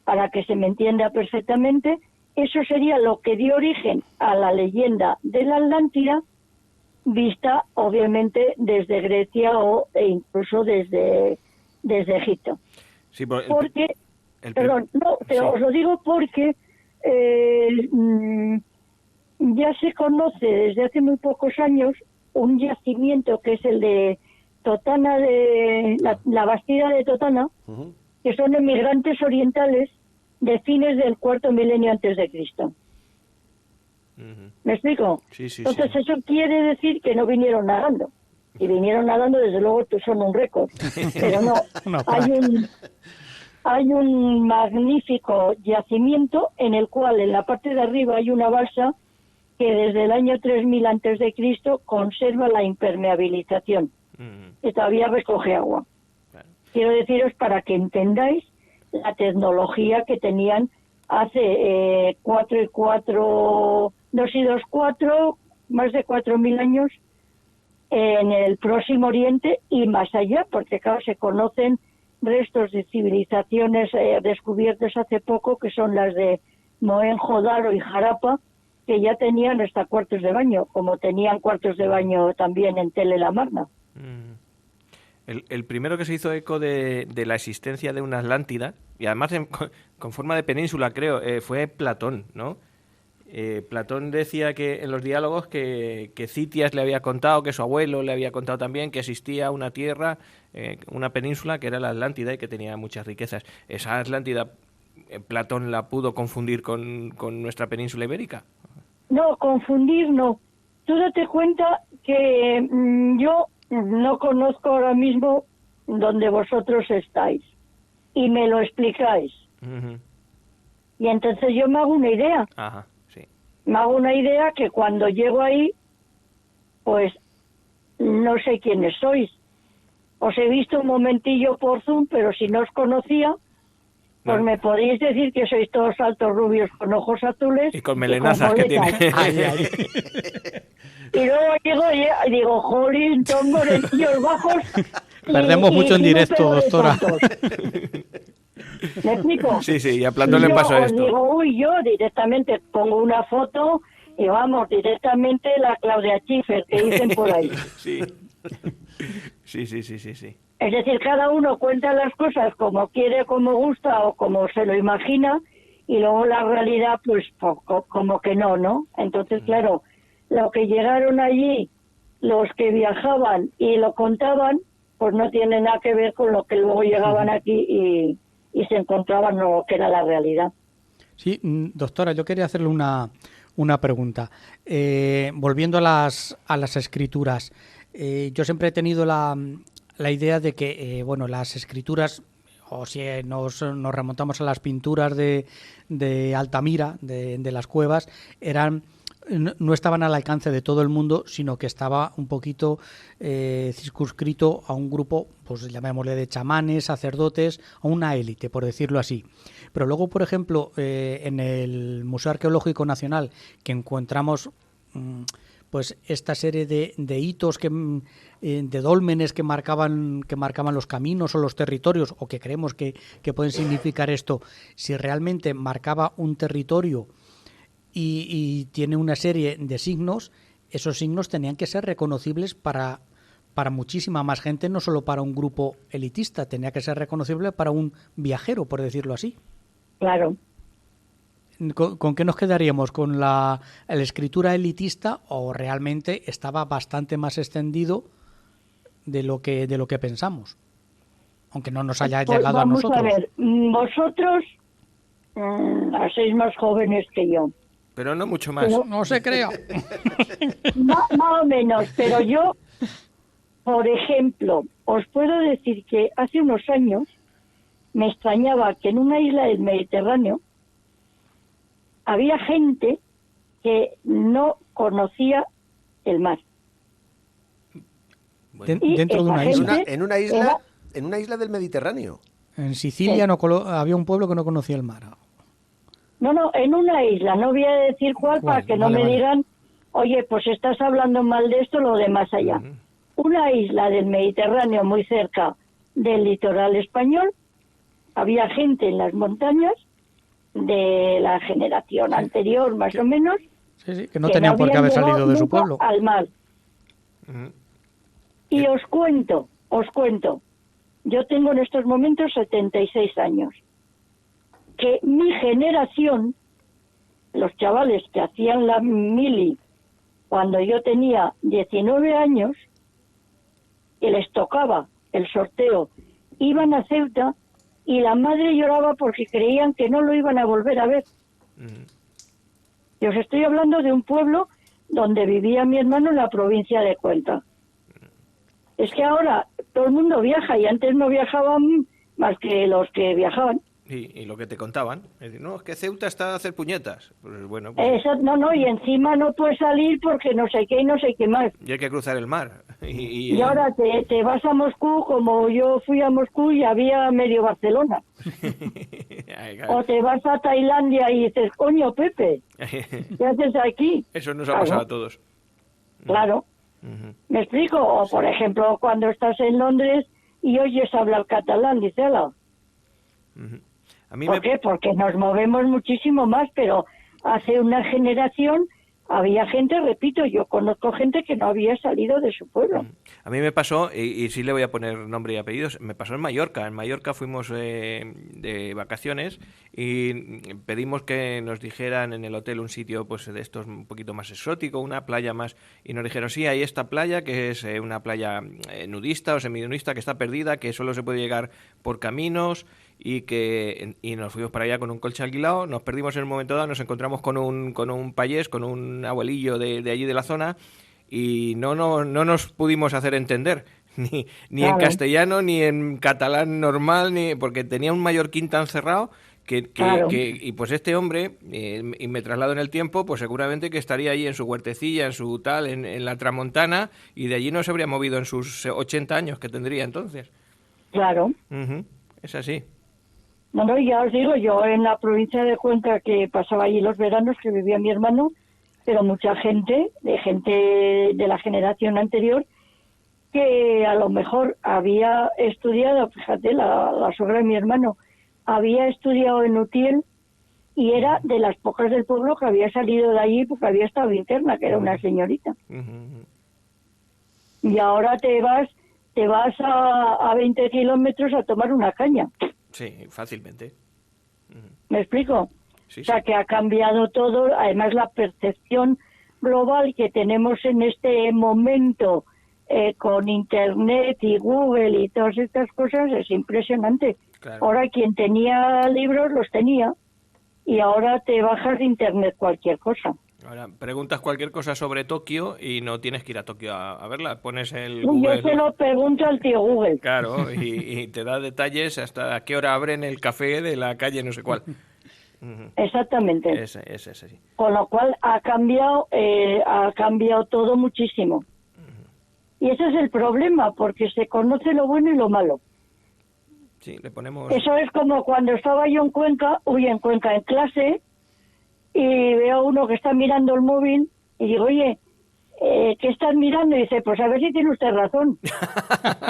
para que se me entienda perfectamente. Eso sería lo que dio origen a la leyenda de la Atlántida, vista obviamente desde Grecia e incluso desde Egipto. Sí, Porque, sí. os lo digo porque ya se conoce desde hace muy pocos años un yacimiento que es el de Totana, de la Bastida de Totana, Uh-huh. que son emigrantes orientales de fines del cuarto milenio antes de Cristo. Ujú. ¿Me explico? Sí, sí, Entonces sí. eso quiere decir que no vinieron nadando. Si vinieron nadando, desde luego son un récord. Pero no, No, hay un magnífico yacimiento en el cual en la parte de arriba hay una balsa que desde el año 3000 antes de Cristo conserva la impermeabilización, Ujú. que todavía recoge agua. Claro. Quiero deciros para que entendáis la tecnología que tenían hace 4 y 4, 2 y 2, 4, más de 4000 años en el Próximo Oriente y más allá, porque claro, se conocen restos de civilizaciones descubiertas hace poco, que son las de Mohenjo-Daro y Jarapa, que ya tenían hasta cuartos de baño, como tenían cuartos de baño también en Tele la Magna. El primero que se hizo eco de la existencia de una Atlántida, y además con forma de península, creo, fue Platón, ¿no? Platón decía que en los diálogos que Citias le había contado, que su abuelo le había contado también, que existía una tierra una península que era la Atlántida y que tenía muchas riquezas. ¿Esa Atlántida Platón la pudo confundir con nuestra península ibérica? No, confundir no. Tú date cuenta que yo no conozco ahora mismo donde vosotros estáis y me lo explicáis. Ujú. Y entonces yo me hago una idea. Ajá, sí. Me hago una idea que cuando llego ahí, pues no sé quiénes sois. Os he visto un momentillo por Zoom, pero si no os conocía, pues No. me podéis decir que sois todos altos rubios con ojos azules Y con melenazas que moletas. tiene. Ay, ay. Y luego llego y digo, jolín, son morenillos bajos. Perdemos mucho en sin un directo, pelo de doctora. tontos. ¿Me explico? Sí, sí, y a Platón le Yo pasó os esto. digo, uy, yo directamente pongo una foto y vamos, directamente la Claudia Schiffer que dicen por ahí. Sí. Sí, sí, sí, sí, sí. Es decir, cada uno cuenta las cosas como quiere, como gusta o como se lo imagina y luego la realidad pues como que no. Entonces, claro, lo que llegaron allí, los que viajaban y lo contaban, pues no tiene nada que ver con lo que luego llegaban aquí y se encontraban lo que era la realidad. Sí, doctora, yo quería hacerle una pregunta. Volviendo a las escrituras, yo siempre he tenido la idea de que, bueno, las escrituras, o si nos remontamos a las pinturas de Altamira, de las cuevas, no estaban al alcance de todo el mundo, sino que estaba un poquito circunscrito a un grupo, pues llamémosle de chamanes, sacerdotes, a una élite, por decirlo así. Pero luego, por ejemplo, en el Museo Arqueológico Nacional, que encontramos pues esta serie de hitos de dólmenes que marcaban los caminos o los territorios, o que creemos que pueden significar esto, si realmente marcaba un territorio y tiene una serie de signos, esos signos tenían que ser reconocibles para muchísima más gente, no solo para un grupo elitista, tenía que ser reconocible para un viajero, por decirlo así. Claro. ¿Con qué nos quedaríamos? ¿Con la escritura elitista o realmente estaba bastante más extendido de lo que pensamos? Aunque no nos haya Pues llegado a vamos nosotros. a ver, vosotros sois más jóvenes que yo. Pero no mucho más. Pero- No se crea. Más o menos, pero yo, por ejemplo, os puedo decir que hace unos años me extrañaba que en una isla del Mediterráneo había gente que no conocía el mar. Bueno, Y Dentro de esa una gente isla. En una isla del Mediterráneo. En Sicilia había un pueblo que no conocía el mar. No, en una isla, no voy a decir cuál ¿Cuál? para que no Vale, me vale. digan, oye, pues estás hablando mal de esto, lo de más allá. Una isla del Mediterráneo muy cerca del litoral español, había gente en las montañas de la generación anterior, más o menos, Sí, que no que tenían por qué habían haber salido llegado de su nunca pueblo. al mar. ujú. Y os cuento, yo tengo en estos momentos 76 años, que mi generación, los chavales que hacían la mili cuando yo tenía 19 años, y les tocaba el sorteo, iban a Ceuta y la madre lloraba porque creían que no lo iban a volver a ver. Y os estoy hablando de un pueblo donde vivía mi hermano en la provincia de Cuenca. Es que ahora todo el mundo viaja y antes no viajaban más que los que viajaban. Y lo que te contaban. Es decir, no, es que Ceuta está a hacer puñetas. Pues bueno, pues, No, y encima no puedes salir porque no sé qué y no sé qué más. y hay que cruzar el mar. Y Y ahora te vas a Moscú, como yo fui a Moscú y había medio Barcelona. Ay, O te vas a Tailandia y dices, coño, Pepe, ¿qué haces aquí? Eso nos ha pasado a todos. Claro. Ujú. ¿Me explico? O, por ejemplo, cuando estás en Londres y oyes hablar catalán, dice, ala. Ujú. A mí ¿Por qué? Porque nos movemos muchísimo más, pero hace una generación había gente, repito, yo conozco gente que no había salido de su pueblo. A mí me pasó, y sí le voy a poner nombre y apellidos, me pasó en Mallorca. En Mallorca fuimos de vacaciones y pedimos que nos dijeran en el hotel un sitio pues de estos un poquito más exótico, una playa más, y nos dijeron, sí, hay esta playa que es una playa nudista o semidunista que está perdida, que solo se puede llegar por caminos, y nos fuimos para allá con un coche alquilado, nos perdimos en un momento dado, nos encontramos con un payés, con un abuelillo de allí de la zona, y no nos pudimos hacer entender, ni en Claro. castellano, ni en catalán normal, ni porque tenía un mallorquín tan cerrado Claro. y pues este hombre, y me traslado en el tiempo, pues seguramente que estaría allí en su huertecilla, en su tal, en la Tramontana, y de allí no se habría movido en sus 80 años que tendría entonces. Claro. Ujú, es así. No, ya os digo, yo en la provincia de Cuenca, que pasaba allí los veranos, que vivía mi hermano, pero mucha gente de la generación anterior, que a lo mejor había estudiado, fíjate, la suegra de mi hermano, había estudiado en Utiel y era de las pocas del pueblo que había salido de allí porque había estado interna, que era una señorita. Ujú. Y ahora te vas a 20 kilómetros a tomar una caña. Sí, fácilmente. ¿Me explico? Sí, O sea, sí. que ha cambiado todo, además la percepción global que tenemos en este momento con Internet y Google y todas estas cosas es impresionante. Claro. Ahora quien tenía libros los tenía y ahora te bajas de Internet cualquier cosa. Ahora, preguntas cualquier cosa sobre Tokio y no tienes que ir a Tokio a verla. Pones el Yo Google. se lo pregunto al tío Google. Claro, y te da detalles hasta a qué hora abren el café de la calle no sé cuál. Ujú. Exactamente. Ese, sí. Con lo cual ha cambiado todo muchísimo. Y ese es el problema, porque se conoce lo bueno y lo malo. Sí, le ponemos... Eso es como cuando estaba yo en clase, y veo a uno que está mirando el móvil, y digo, oye, ¿qué estás mirando? Y dice, pues a ver si tiene usted razón.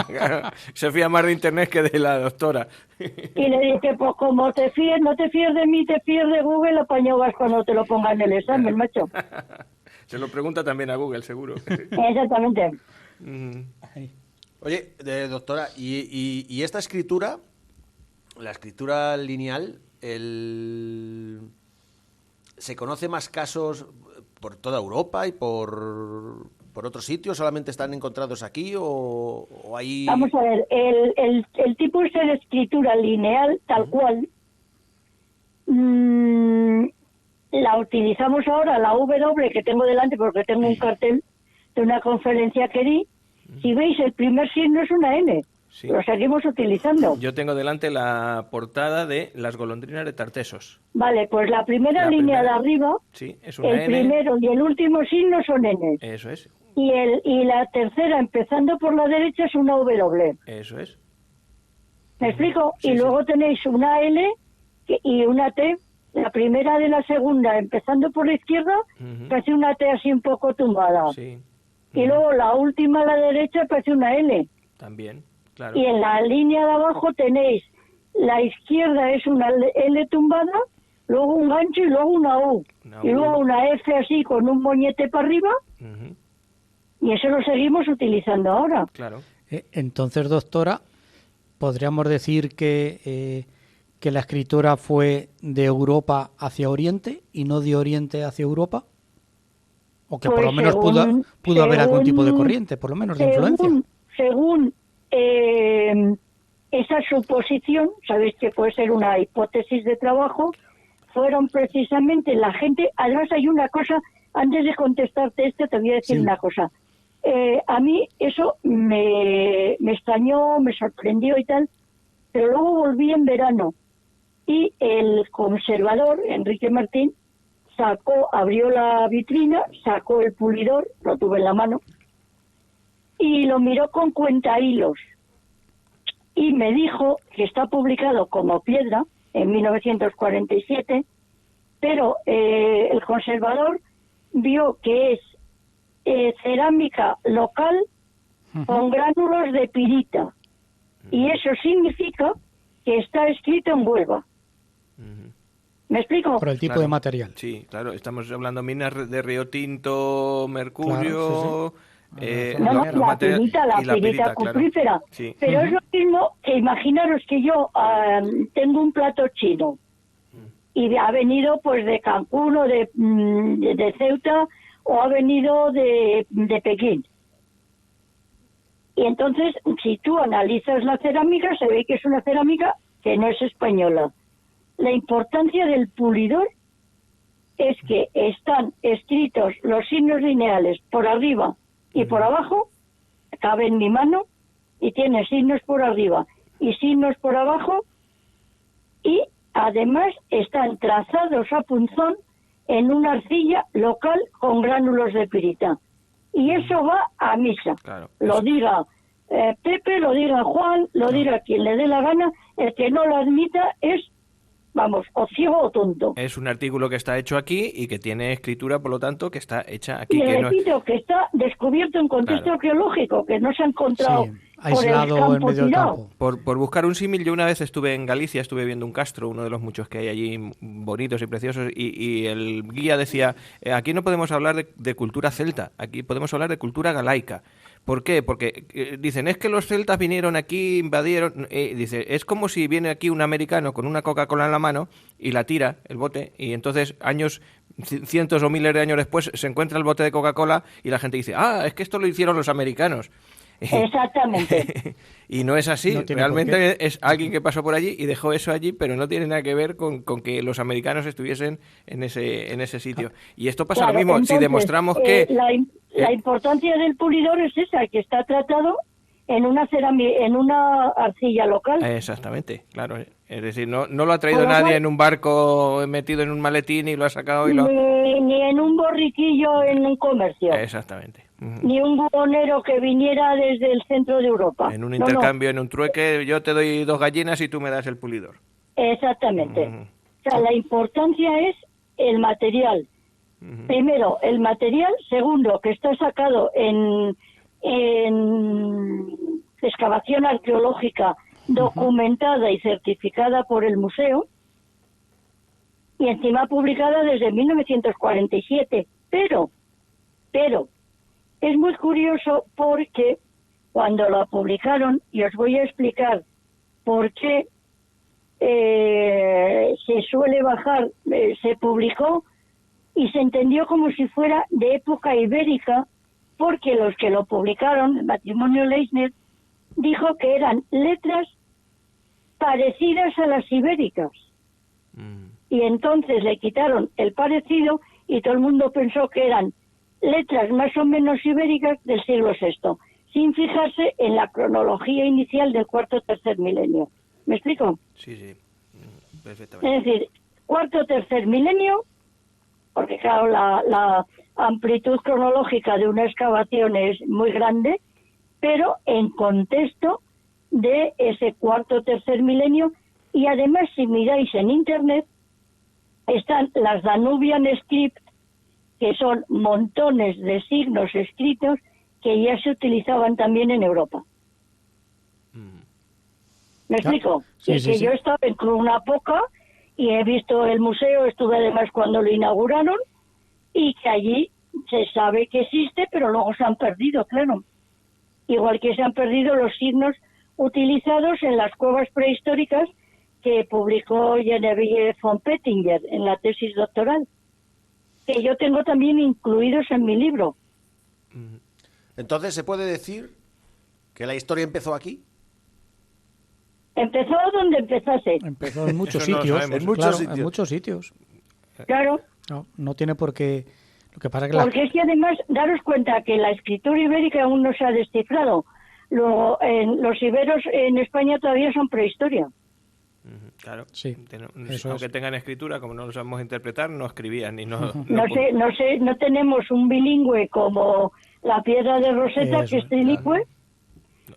Claro, se fía más de internet que de la doctora. Y le dije, pues como no te fíes de mí, te fíes de Google, apañado vas cuando te lo ponga en el examen, macho. Se lo pregunta también a Google, seguro. Exactamente. Mm. Oye, doctora, ¿y esta escritura, la escritura lineal, se conoce más casos por toda Europa y por otros sitios? ¿Solamente están encontrados aquí o hay...? Vamos a ver, el tipo este de escritura lineal, tal cual, la utilizamos ahora, la W que tengo delante, porque tengo un cartel de una conferencia que di. Si veis, el primer signo es una N. Sí. Lo seguimos utilizando. Yo tengo delante la portada de Las golondrinas de Tartesos. Vale, pues la primera La línea primera. de arriba, Sí, es una el N. primero y el último signo son N. Eso es, Y la tercera, empezando por la derecha, es una W. eso es. ¿Me explico? Sí, Y sí. luego tenéis una L y una T. La primera de la segunda, empezando por la izquierda, Ujú. parece una T así un poco tumbada. Sí, Y luego la última a la derecha parece una L. también, claro. Y en la línea de abajo tenéis, la izquierda es una L tumbada, luego un gancho y luego una U. Una Y U. luego una F así con un moñete para arriba, Ujú, y eso lo seguimos utilizando ahora. claro. Entonces, doctora, ¿podríamos decir que la escritura fue de Europa hacia Oriente y no de Oriente hacia Europa? ¿O que por Pues lo menos pudo haber algún tipo de corriente, por lo menos de influencia? Según esa suposición, sabéis que puede ser una hipótesis de trabajo, fueron precisamente la gente. Además hay una cosa, antes de contestarte esto te voy a decir Sí. una cosa. A mí eso me extrañó, me sorprendió y tal, pero luego volví en verano y el conservador, Enrique Martín, abrió la vitrina, sacó el pulidor, lo tuve en la mano, y lo miró con cuentahilos. Y me dijo que está publicado como piedra en 1947, pero el conservador vio que es cerámica local con gránulos de pirita. Y eso significa que está escrito en Huelva. Ujú. ¿Me explico? Por el tipo Claro. de material. Sí, claro, estamos hablando minas de Río Tinto, mercurio, No, no, los la materiales- pirita, la y pirita claro. cuprífera. Sí. Pero es lo mismo que imaginaros que yo tengo un plato chino y ha venido pues de Cancún o de Ceuta o ha venido de Pekín. Y entonces, si tú analizas la cerámica, se ve que es una cerámica que no es española. La importancia del pulidor es que están escritos los signos lineales por arriba y por abajo, cabe en mi mano, y tiene signos por arriba y signos por abajo, y además están trazados a punzón en una arcilla local con gránulos de pirita. Y eso va a misa. Claro. Lo diga Pepe, lo diga Juan, lo diga quien le dé la gana. El que no lo admita es, vamos, o ciego o tonto. Es un artículo que está hecho aquí y que tiene escritura, por lo tanto, que está hecha aquí. Y Que no es- repito, que está descubierto en contexto Claro. arqueológico, que no se ha encontrado Sí, por el aislado campo en medio del tirado. campo. Por buscar un símil, yo una vez estuve en Galicia, estuve viendo un castro, uno de los muchos que hay allí, bonitos y preciosos, y el guía decía, aquí no podemos hablar de cultura celta, aquí podemos hablar de cultura galaica. ¿Por qué? Porque dicen, es que los celtas vinieron aquí, invadieron, dice, es como si viene aquí un americano con una Coca-Cola en la mano y la tira, el bote, y entonces cientos o miles de años después se encuentra el bote de Coca-Cola y la gente dice, es que esto lo hicieron los americanos. Exactamente. Y no es así, No tiene por realmente es alguien que pasó por allí y dejó eso allí, pero no tiene nada que ver con que los americanos estuviesen en ese sitio. Y esto pasa Claro, lo mismo, si entonces, demostramos que... la importancia del pulidor es esa, que está tratado en una arcilla local. Exactamente, claro. Es decir, no lo ha traído Con lo nadie cual- en un barco metido en un maletín y lo ha sacado y lo... Ni en un borriquillo en un comercio. Exactamente. Ujú. Ni un buhonero que viniera desde el centro de Europa. En un No, intercambio, en un trueque, yo te doy 2 gallinas y tú me das el pulidor. Exactamente. Ujú. O sea, la importancia es el material. Primero, el material. Segundo, que está sacado en excavación arqueológica documentada y certificada por el museo, y encima publicada desde 1947. Pero, es muy curioso porque cuando la publicaron, y os voy a explicar por qué se suele bajar, se publicó y se entendió como si fuera de época ibérica, porque los que lo publicaron, el matrimonio Leisner, dijo que eran letras parecidas a las ibéricas. Y entonces le quitaron el parecido y todo el mundo pensó que eran letras más o menos ibéricas del siglo VI, sin fijarse en la cronología inicial del cuarto o tercer milenio. ¿Me explico? Sí, perfectamente. Es decir, cuarto o tercer milenio, porque claro, la amplitud cronológica de una excavación es muy grande, pero en contexto de ese cuarto o tercer milenio. Y además, si miráis en Internet, están las Danubian Script, que son montones de signos escritos que ya se utilizaban también en Europa. ¿Me explico? Sí, Y sí, que sí. yo estaba en Cluj-Napoca y he visto el museo, estuve además cuando lo inauguraron, y que allí se sabe que existe, pero luego se han perdido, claro. Igual que se han perdido los signos utilizados en las cuevas prehistóricas que publicó Genevieve von Pettinger en la tesis doctoral, que yo tengo también incluidos en mi libro. Entonces, ¿se puede decir que la historia empezó aquí? Empezó donde empezase, Empezó en muchos Eso no lo sitios. sabemos. En muchos claro, sitios. en muchos sitios. claro, No tiene por qué... Lo que pasa es que porque es que además, daros cuenta que la escritura ibérica aún no se ha descifrado. Luego, los iberos en España todavía son prehistoria. Claro. Sí, eso Aunque es. tengan escritura, como no lo sabemos interpretar, no escribían y no... No tenemos un bilingüe como la piedra de Rosetta, Eso, que es trilingüe.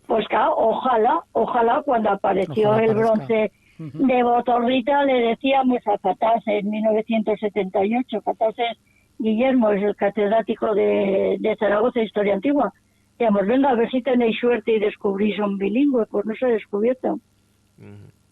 Pues claro, ojalá cuando apareció Ojalá el aparezca. bronce de Botorrita le decíamos a Fatase en 1978, Fatase Guillermo es el catedrático de Zaragoza, Historia Antigua. Digamos, venga, a ver si tenéis suerte y descubrís un bilingüe, pues no se ha descubierto.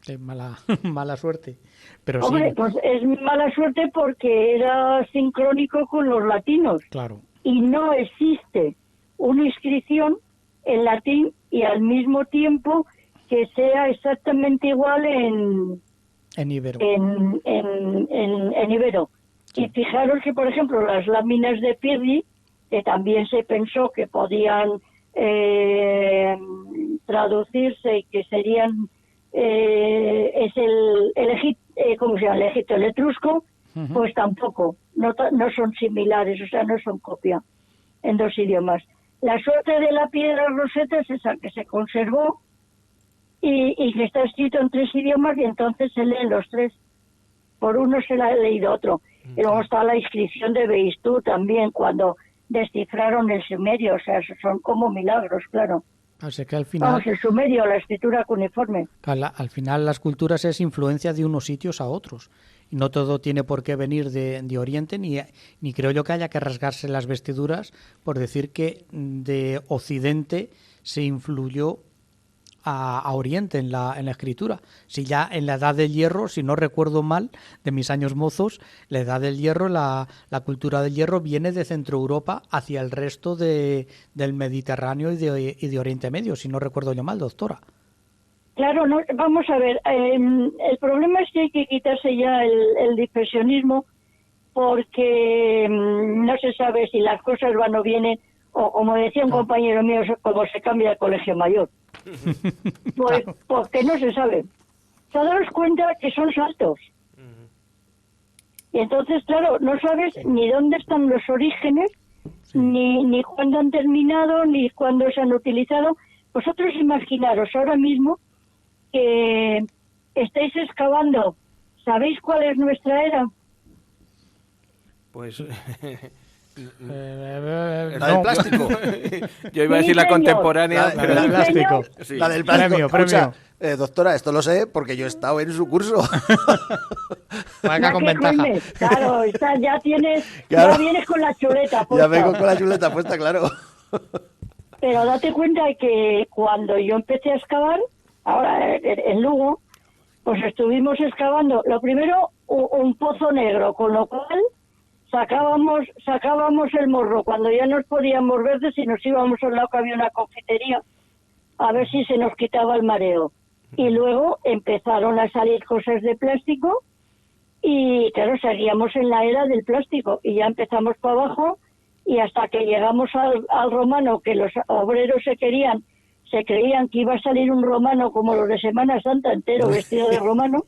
Sí, mala, mala suerte. Pero Hombre, sí, pues es mala suerte porque era sincrónico con los latinos claro. y no existe una inscripción en latín y al mismo tiempo que sea exactamente igual En Ibero. en ibero. Y fijaros que, por ejemplo, las láminas de Pirri, que también se pensó que podían traducirse y que serían es ¿cómo se llama? El Egipto, el etrusco, Ujú. pues tampoco, no son similares, o sea, no son copia en dos idiomas. La suerte de la piedra roseta es esa, que se conservó y que está escrito en 3 idiomas y entonces se leen los 3. Por uno se la ha leído otro. Y luego está la inscripción de Beistú también, cuando descifraron el sumerio, o sea, son como milagros, claro. Así que al final, Vamos, el sumerio, la escritura cuneiforme. al final las culturas es influencia de unos sitios a otros. Y no todo tiene por qué venir de Oriente, ni creo yo que haya que rasgarse las vestiduras por decir que de Occidente se influyó a Oriente en la escritura. Si ya en la Edad del Hierro, si no recuerdo mal, de mis años mozos, la Edad del Hierro, la cultura del hierro viene de Centro Europa hacia el resto del Mediterráneo y de Oriente Medio, si no recuerdo yo mal, doctora. Claro, no, vamos a ver, el problema es que hay que quitarse ya el dispersionismo porque no se sabe si las cosas van o vienen, o como decía un compañero mío, como se cambia de colegio mayor. Pues porque no se sabe. Te das cuenta que son saltos. Y entonces, claro, no sabes ni dónde están los orígenes, ni cuándo han terminado, ni cuándo se han utilizado. Vosotros imaginaros ahora mismo que estáis excavando. ¿Sabéis cuál es nuestra era? Pues La del plástico. yo iba a decir la Sí, señor. contemporánea, La pero del plástico. sí. La del plástico. Premio. Escucha, doctora, esto lo sé porque yo he estado en su curso. Paga No, con que ventaja. Jaime, claro, ya Claro. ya vienes con la chuleta puesta. Ya vengo con la chuleta puesta, claro. Pero date cuenta de que cuando yo empecé a excavar, ahora en Lugo, pues estuvimos excavando, lo primero, un pozo negro, con lo cual sacábamos el morro cuando ya nos podíamos verdes y nos íbamos al lado que había una confitería a ver si se nos quitaba el mareo. Y luego empezaron a salir cosas de plástico y claro, seguíamos en la era del plástico y ya empezamos para abajo y hasta que llegamos al romano, que los obreros se creían que iba a salir un romano como los de Semana Santa entero vestido de romano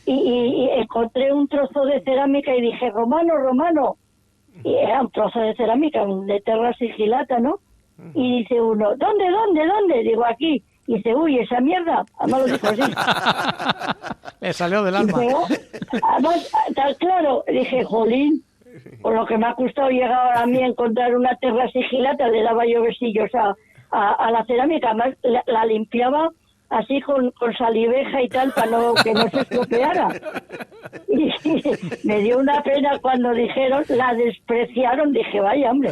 y encontré un trozo de cerámica y dije, romano, y era un trozo de cerámica, de terra sigilata, ¿no? Y dice uno, ¿dónde? Digo, aquí. Y dice, uy, esa mierda. Además lo dijo así. Le salió del Y alma. dice, "Oh". Además, tan claro, dije, jolín, con lo que me ha costado llegar ahora a mí a encontrar una terra sigilata, le daba yo besillos a la cerámica, además la limpiaba así con saliveja y tal para que no se estropeara. Y me dio una pena cuando dijeron, la despreciaron, dije, vaya hombre.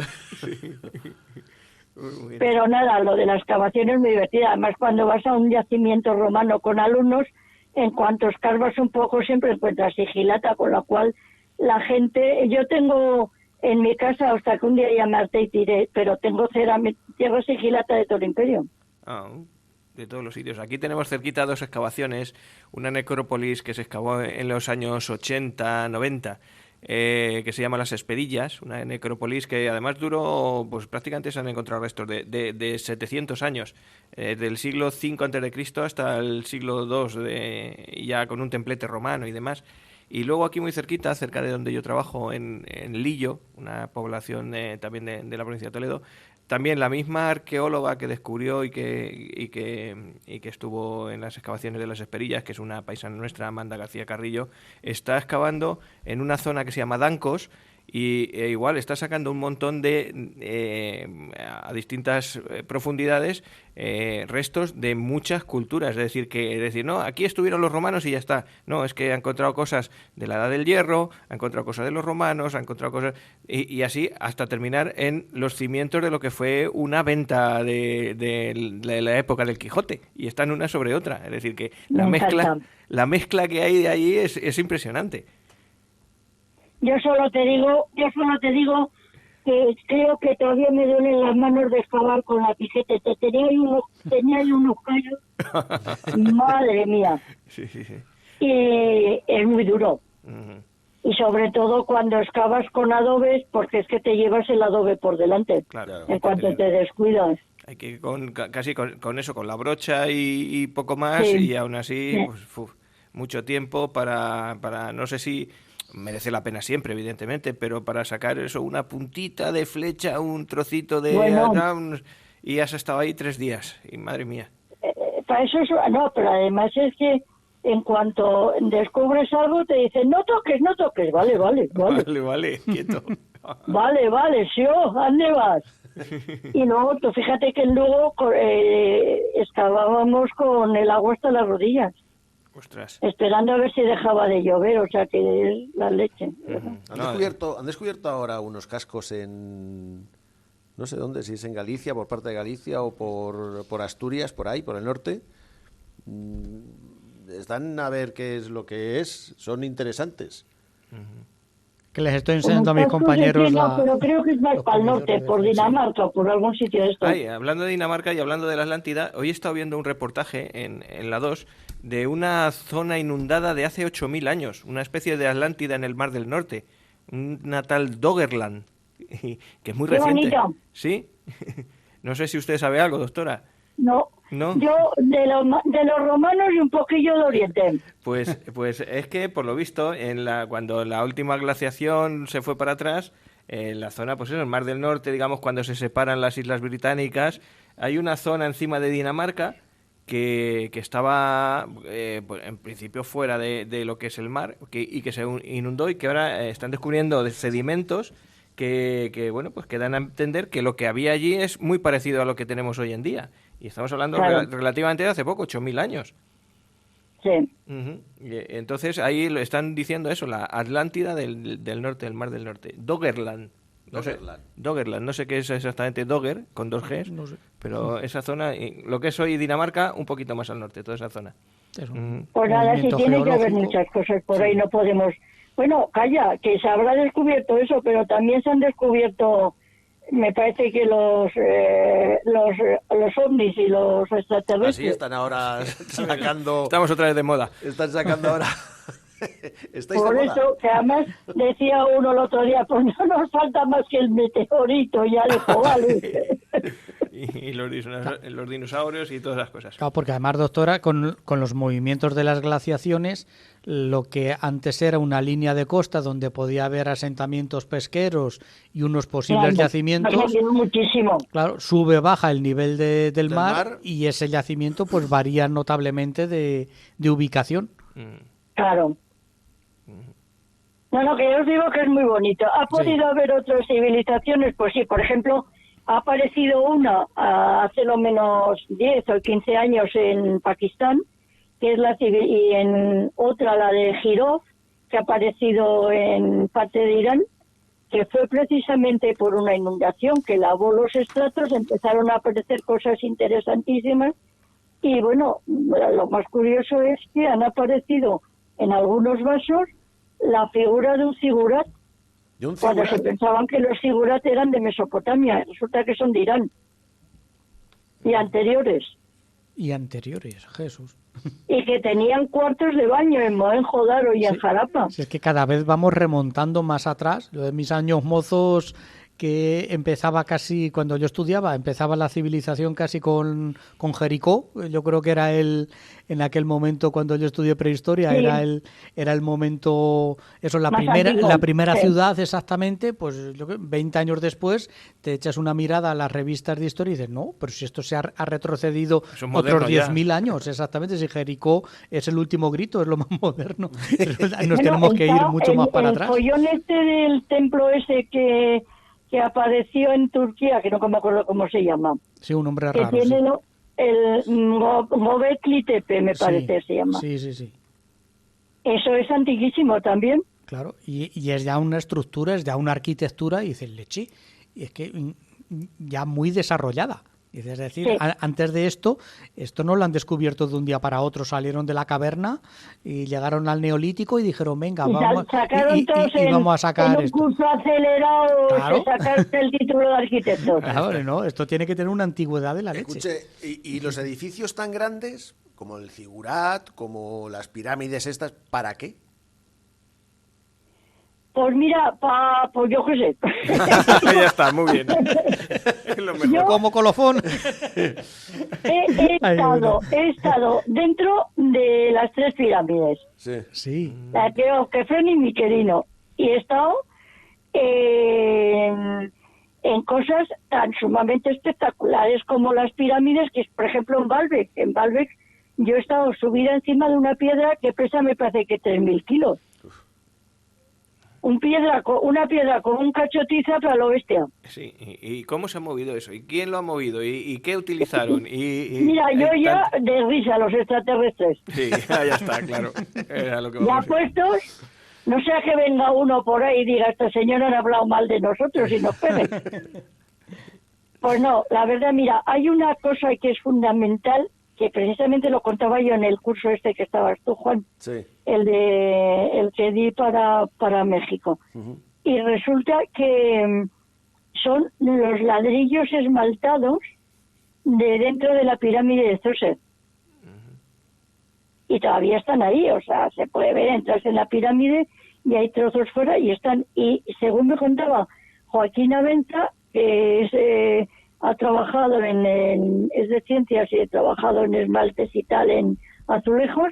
Muy bien. Pero nada, lo de la excavación es muy divertida. Además, cuando vas a un yacimiento romano con alumnos, en cuanto escarbas un poco siempre encuentras sigilata, con lo cual la gente... Yo tengo en mi casa, hasta que un día ya me harté y tiré, pero tengo tierra sigilata de todo el imperio. Ah, de todos los sitios. Aquí tenemos cerquita 2 excavaciones, una necrópolis que se excavó en los años 80, 90, que se llama Las Espedillas, una necrópolis que además duró, pues prácticamente se han encontrado restos de 700 años, del siglo V a.C. hasta el siglo II, ya con un templete romano y demás. Y luego aquí muy cerquita, cerca de donde yo trabajo, en Lillo, una población también de la provincia de Toledo, también la misma arqueóloga que descubrió y que estuvo en las excavaciones de Las Esperillas, que es una paisana nuestra, Amanda García Carrillo, está excavando en una zona que se llama Dancos igual está sacando un montón a distintas profundidades restos de muchas culturas. Es decir, no, aquí estuvieron los romanos y ya está. No, es que ha encontrado cosas de la Edad del Hierro, ha encontrado cosas de los romanos, ha encontrado cosas... Y así hasta terminar en los cimientos de lo que fue una venta de la época del Quijote. Y están una sobre otra. Es decir, que la mezcla que hay de ahí es impresionante. Yo solo te digo que creo que todavía me duelen las manos de excavar con la pijete. Tenía ahí unos callos. Madre mía. Sí. Y es muy duro. Uh-huh. Y sobre todo cuando excavas con adobes, porque es que te llevas el adobe por delante. Claro. En cuanto te descuidas. Hay que ir casi con eso, con la brocha y poco más, Sí. y aún así, Sí. pues, mucho tiempo para no sé si merece la pena siempre, evidentemente, pero para sacar eso, una puntita de flecha, un trocito de... Bueno. Y has estado ahí 3 días, y madre mía. Para eso no, pero además es que en cuanto descubres algo te dicen no toques, vale, Vale, quieto. vale, sí, ¿dónde vas? Y luego, tú fíjate que luego excavábamos con el agua hasta las rodillas, Ostras. esperando a ver si dejaba de llover, o sea que es la leche. Han descubierto ahora unos cascos en... No sé dónde, si es en Galicia, por parte de Galicia o por Asturias, por ahí, por el norte. Están a ver qué es lo que es. Son interesantes. Que les estoy enseñando a mis compañeros Pero creo que es más para el norte, por Dinamarca o por algún sitio de estos. Ay, hablando de Dinamarca y hablando de la Atlántida, hoy he estado viendo un reportaje en la 2 de una zona inundada de hace 8.000 años, una especie de Atlántida en el Mar del Norte, una tal Doggerland, que es muy Qué reciente. bonito. ¿Sí? No sé si usted sabe algo, doctora. No, ¿No? yo de los romanos y un poquillo de Oriente. Pues es que, por lo visto, cuando la última glaciación se fue para atrás, en la zona, pues eso, el Mar del Norte, digamos, cuando se separan las islas británicas, hay una zona encima de Dinamarca que estaba, pues, en principio, fuera de lo que es el mar, y que se inundó, y que ahora están descubriendo sedimentos que bueno, pues que dan a entender que lo que había allí es muy parecido a lo que tenemos hoy en día. Y estamos hablando Claro. relativamente de hace poco, 8.000 años. Sí. Uh-huh. Y, entonces ahí lo están diciendo eso, la Atlántida del norte, del Mar del Norte. Doggerland. Doggerland. No sé qué es exactamente Dogger, con 2 Gs, No sé. pero esa zona, lo que es hoy Dinamarca, un poquito más al norte, toda esa zona. Es un Ujú. Pues nada, sí movimiento tiene que haber geológico. muchas cosas por ahí, no podemos... Bueno, calla, que se habrá descubierto eso, pero también se han descubierto, me parece que los ovnis y los Así extraterrestres. están ahora sacando... Estamos otra vez de moda. Están sacando ahora... ¿Estáis de Por moda? eso, que además decía uno el otro día, pues no nos falta más que el meteorito, ya le vale. Y los dinosaurios y todas las cosas. Claro, porque además, doctora, con los movimientos de las glaciaciones, lo que antes era una línea de costa donde podía haber asentamientos pesqueros y unos posibles Claro, yacimientos, ha cambiado muchísimo. claro, sube, baja el nivel del Del mar, mar. y ese yacimiento pues varía notablemente de ubicación. Claro. No, que yo os digo que es muy bonito. ¿Ha podido haber otras civilizaciones? Pues sí, por ejemplo, ha aparecido una hace lo menos 10 o 15 años en Pakistán, que es y en otra, la de Jirov, que ha aparecido en parte de Irán, que fue precisamente por una inundación que lavó los estratos, empezaron a aparecer cosas interesantísimas, y bueno, lo más curioso es que han aparecido en algunos vasos la figura de un zigurat, ¿De un cuando zigurat? se pensaban que los zigurat eran de Mesopotamia, resulta que son de Irán y anteriores, Y anteriores, Jesús. y que tenían cuartos de baño en Mohenjo-Daro y en Jarapa. Si es que cada vez vamos remontando más atrás. Yo de mis años mozos, que empezaba casi, cuando yo estudiaba, empezaba la civilización casi con Jericó. Yo creo que era en aquel momento cuando yo estudié prehistoria, Sí. era el momento, eso, Más antiguo, la primera sí. ciudad exactamente, pues 20 años después, te echas una mirada a las revistas de historia y dices, no, pero si esto se ha retrocedido Eso es moderno otros ya. 10.000 años, exactamente, si Jericó es el último grito, es lo más moderno. Nos Bueno, tenemos que ir está mucho más para el atrás. follón este del templo ese que apareció en Turquía, que no me acuerdo cómo se llama, Sí, un hombre que raro, sí. tiene el Göbekli Tepe, me parece se llama. Sí, sí, sí. Eso es antiquísimo también. Claro, y es ya una estructura, es ya una arquitectura, y dices, leche, y es que ya muy desarrollada. Es decir, Sí. antes de esto no lo han descubierto de un día para otro, salieron de la caverna y llegaron al Neolítico y dijeron, venga, Y vamos, sacaron todos y vamos a sacar en un esto. curso acelerado Claro. de sacar el título de arquitecto. Claro, ¿no? Esto tiene que tener una antigüedad de la leche. Escuche, y los edificios tan grandes, como el Zigurat, como las pirámides estas, ¿para qué? Pues mira, pues yo qué sé. Ya está, muy bien. Es lo mejor. Yo- Como colofón. He Ay, bueno. estado dentro de las 3 pirámides, Sí. Sí. la de Kefren y Miquelino, y he estado en cosas tan sumamente espectaculares como las pirámides, que es, por ejemplo, en Baalbek. En Baalbek yo he estado subida encima de una piedra que pesa, me parece que 3.000 kilos. Una piedra con un cachotiza para lo bestia. Sí, ¿y cómo se ha movido eso? ¿Y quién lo ha movido? ¿Y qué utilizaron? Mira, yo hay ya tanto- de risa los extraterrestres. Sí, ya está, claro. Era lo que Ya vamos a ir. puestos, no sea que venga uno por ahí y diga, esta señora han hablado mal de nosotros y nos pegue. Pues no, la verdad, mira, hay una cosa que es fundamental, que precisamente lo contaba yo en el curso este que estabas tú, Juan, Sí. el que di para México. Y resulta que son los ladrillos esmaltados de dentro de la pirámide de Zoser. Y todavía están ahí, o sea, se puede ver, entras en la pirámide y hay trozos fuera y están. Y según me contaba Joaquín Avenza, que ha trabajado es de ciencias y ha trabajado en esmaltes y tal, en azulejos,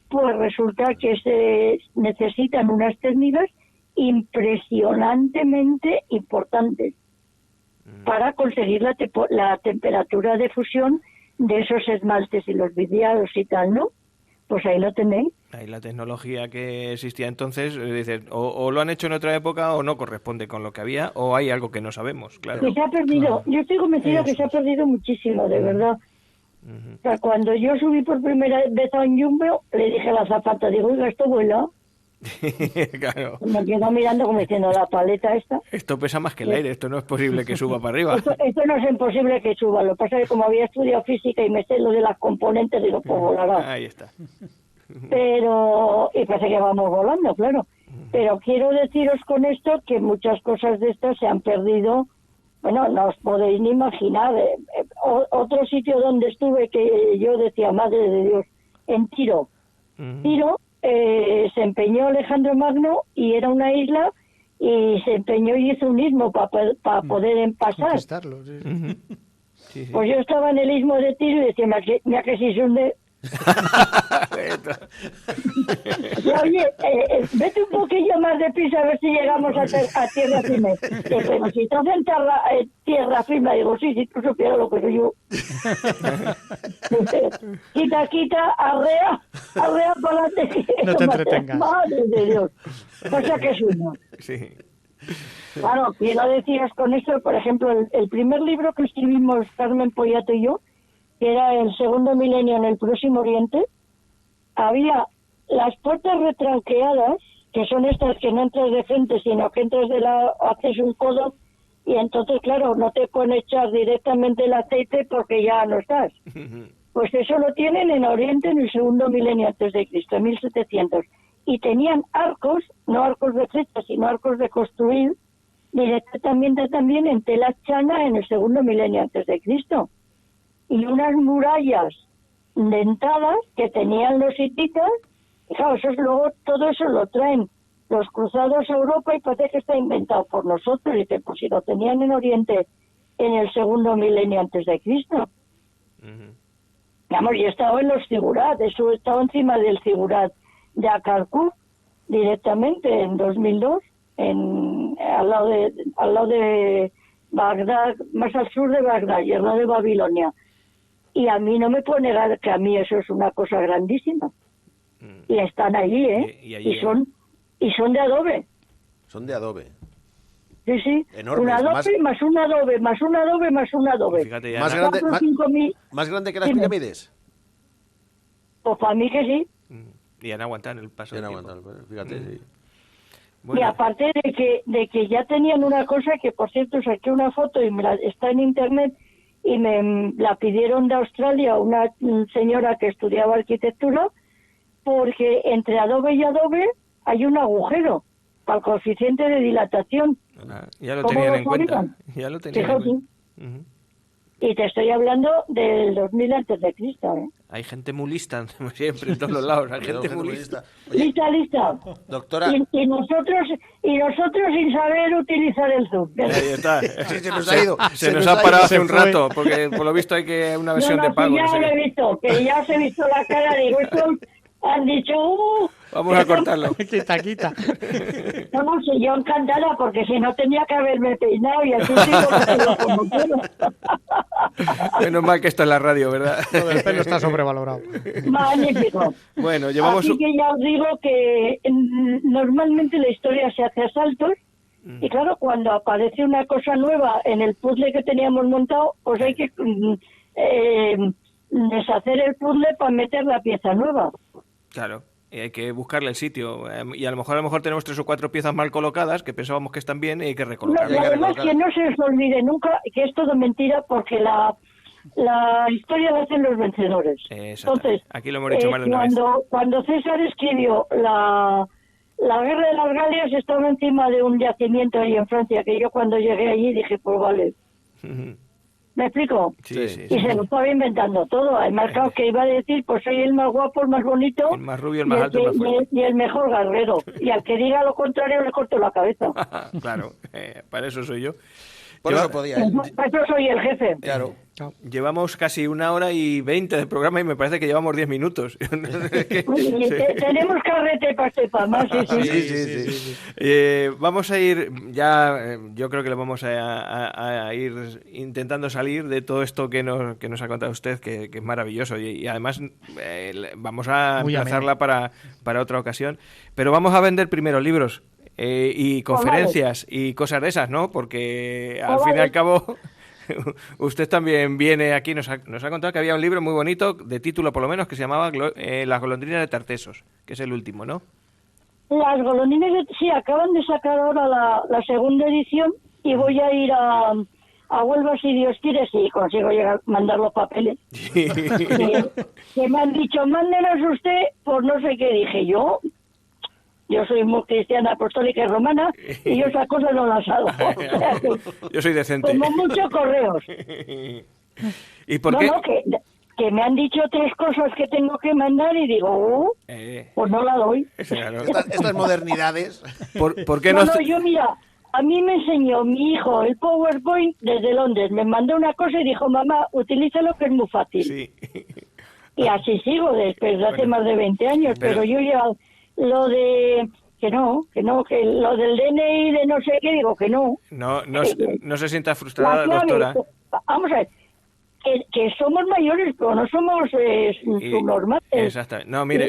pues resulta que se necesitan unas técnicas impresionantemente importantes para conseguir la temperatura de fusión de esos esmaltes y los vidriados y tal, ¿no? Pues ahí lo tenéis. Ahí la tecnología que existía entonces, dices, o lo han hecho en otra época o no corresponde con lo que había, o hay algo que no sabemos, claro. Que se ha perdido. Yo estoy convencida que se ha perdido muchísimo, de verdad. O sea, cuando yo subí por primera vez a un jumbo, le dije a la zapata, digo, oiga, ¿esto vuela? Claro. Me quedó mirando como diciendo, la paleta esta. Esto pesa más que el aire, esto no es posible que suba para arriba. Esto no es imposible que suba. Lo que pasa es que como había estudiado física y me sé lo de las componentes, digo, pues volará. Ahí está. Pero, y parece que vamos volando, claro. Pero quiero deciros con esto que muchas cosas de estas se han perdido. Bueno, no os podéis ni imaginar. Otro sitio donde estuve que yo decía, madre de Dios, en Tiro. Tiro se empeñó Alejandro Magno y era una isla y se empeñó y hizo un istmo para poder pasar. Conquistarlo, sí. Sí, sí. Pues yo estaba en el istmo de Tiro y decía, mira que si se hunde. Oye, vete un poquillo más deprisa a ver si llegamos a tierra firme. Pero si estás en tierra firme, digo, sí, si tú supieras lo que soy yo. Quita, arrea para adelante. No te entretengas. Madre de Dios. Cosa que es uno. Sí. Claro, quiero deciros con esto, por ejemplo, el primer libro que escribimos Carmen Poyato y yo, que era El segundo milenio en el Próximo Oriente, había las puertas retranqueadas, que son estas que no entras de frente, sino que entras haces un codo, y entonces, claro, no te pueden echar directamente el aceite porque ya no estás. Pues eso lo tienen en Oriente en el segundo milenio antes de Cristo, en 1700. Y tenían arcos, no arcos de flecha, sino arcos de construir, directamente también en tela chana en el segundo milenio antes de Cristo. Y unas murallas dentadas que tenían los hititas, y claro, todo eso lo traen los cruzados a Europa y parece que está inventado por nosotros, y que pues si lo tenían en Oriente en el segundo milenio antes de Cristo. Vamos, yo he estado en los Zigurat, eso he estado encima del Zigurat de Akarkut directamente en 2002, al lado de Bagdad, más al sur de Bagdad y al lado de Babilonia. Y a mí no me puedo negar que a mí eso es una cosa grandísima. Y están allí, ¿eh? Y son de adobe. Son de adobe. Sí, sí. Enormes, Un adobe más un adobe, más un adobe, más un adobe. Fíjate, ya Más Ana, grande, 5.000. más grande que las Dime. pirámides. Pues para mí que sí. y han aguantado el paso Bien del tiempo. aguantado, fíjate, sí. Y Bueno, aparte de que ya tenían una cosa que, por cierto, saqué una foto y está en internet y me la pidieron de Australia una señora que estudiaba arquitectura, porque entre adobe y adobe hay un agujero para el coeficiente de dilatación. ya lo ¿Cómo tenían lo en cuenta. sabían? Ya lo tenían en Fíjate. cuenta. Ujú. Y te estoy hablando del 2000 antes de Cristo, ¿eh? Hay gente muy lista siempre en todos los lados. Hay gente muy lista. Oye, Lista. doctora, Y nosotros sin saber utilizar el Zoom. Ahí está. Sí, se nos ha ido. Se nos ha parado hace Se un fue. rato, porque por lo visto hay que una versión de pago. Ya no sé lo qué. he visto, que ya os he visto la cara, digo, esto han dicho, Vamos a cortarlo. Quita. vamos, y yo encantada, porque si no tenía que haberme peinado y así sigo haciendo como quiero. Menos mal que esto es la radio, ¿verdad? Lo del pelo está sobrevalorado. Magnífico. Bueno, llevamos... Así que ya os digo que normalmente la historia se hace a saltos, y claro, cuando aparece una cosa nueva en el puzzle que teníamos montado, pues hay que deshacer el puzzle para meter la pieza nueva. Claro, y hay que buscarle el sitio. Y a lo mejor tenemos 3 o 4 piezas mal colocadas, que pensábamos que están bien, y hay que No, recolocarlas. y además que no se os olvide nunca que es todo mentira, porque la historia la hacen los vencedores. Exactamente. Entonces, Aquí lo hemos dicho más de una vez. cuando César escribió la guerra de las Galias, estaba encima de un yacimiento ahí en Francia, que yo cuando llegué allí dije, pues vale. ¿Me explico? Sí. Y se lo estaba inventando todo. Además, claro, que iba a decir, pues soy el más guapo, el más bonito, El más rubio, el más alto, el más y fuerte. y el mejor guerrero. Y al que diga lo contrario le corto la cabeza. Claro, para eso soy yo. por eso podía, ¿eh? Para eso soy el jefe. Claro. Llevamos casi 1 hora y 20 de programa y me parece que llevamos 10 minutos. Es que- Oye, tenemos carrete para este más, sí. Sí. Vamos a ir ya, yo creo que le vamos a ir intentando salir de todo esto que nos ha contado usted, que es maravilloso, y además vamos a Muy emplazarla para otra ocasión, pero vamos a vender primero libros y conferencias y cosas de esas, ¿no? Porque al fin y al cabo... Usted también viene aquí, nos ha contado que había un libro muy bonito, de título por lo menos, que se llamaba Las golondrinas de Tartesos, que es el último, ¿no? Las golondrinas, sí, acaban de sacar ahora la segunda edición, y voy a ir a Huelva, si Dios quiere, si consigo mandar los papeles. Que me han dicho, mándenos usted por no sé qué. Dije yo soy muy cristiana, apostólica y romana, y yo esas cosas no las hago. O sea, Yo soy decente. como muchos correos. ¿Y por qué? No, que me han dicho 3 cosas que tengo que mandar, y digo, pues no la doy. Claro. Estas modernidades. ¿Por qué No, no? yo mira, a mí me enseñó mi hijo el PowerPoint desde Londres. Me mandó una cosa y dijo, mamá, utilízalo, que es muy fácil. Sí. Y así sigo desde hace más de 20 años, pero yo ya lo de que lo del DNI de no sé qué, digo que no. No se sienta frustrada, La clave, doctora. vamos a ver, que somos mayores, pero no somos subnormales. Exactamente. No, mire.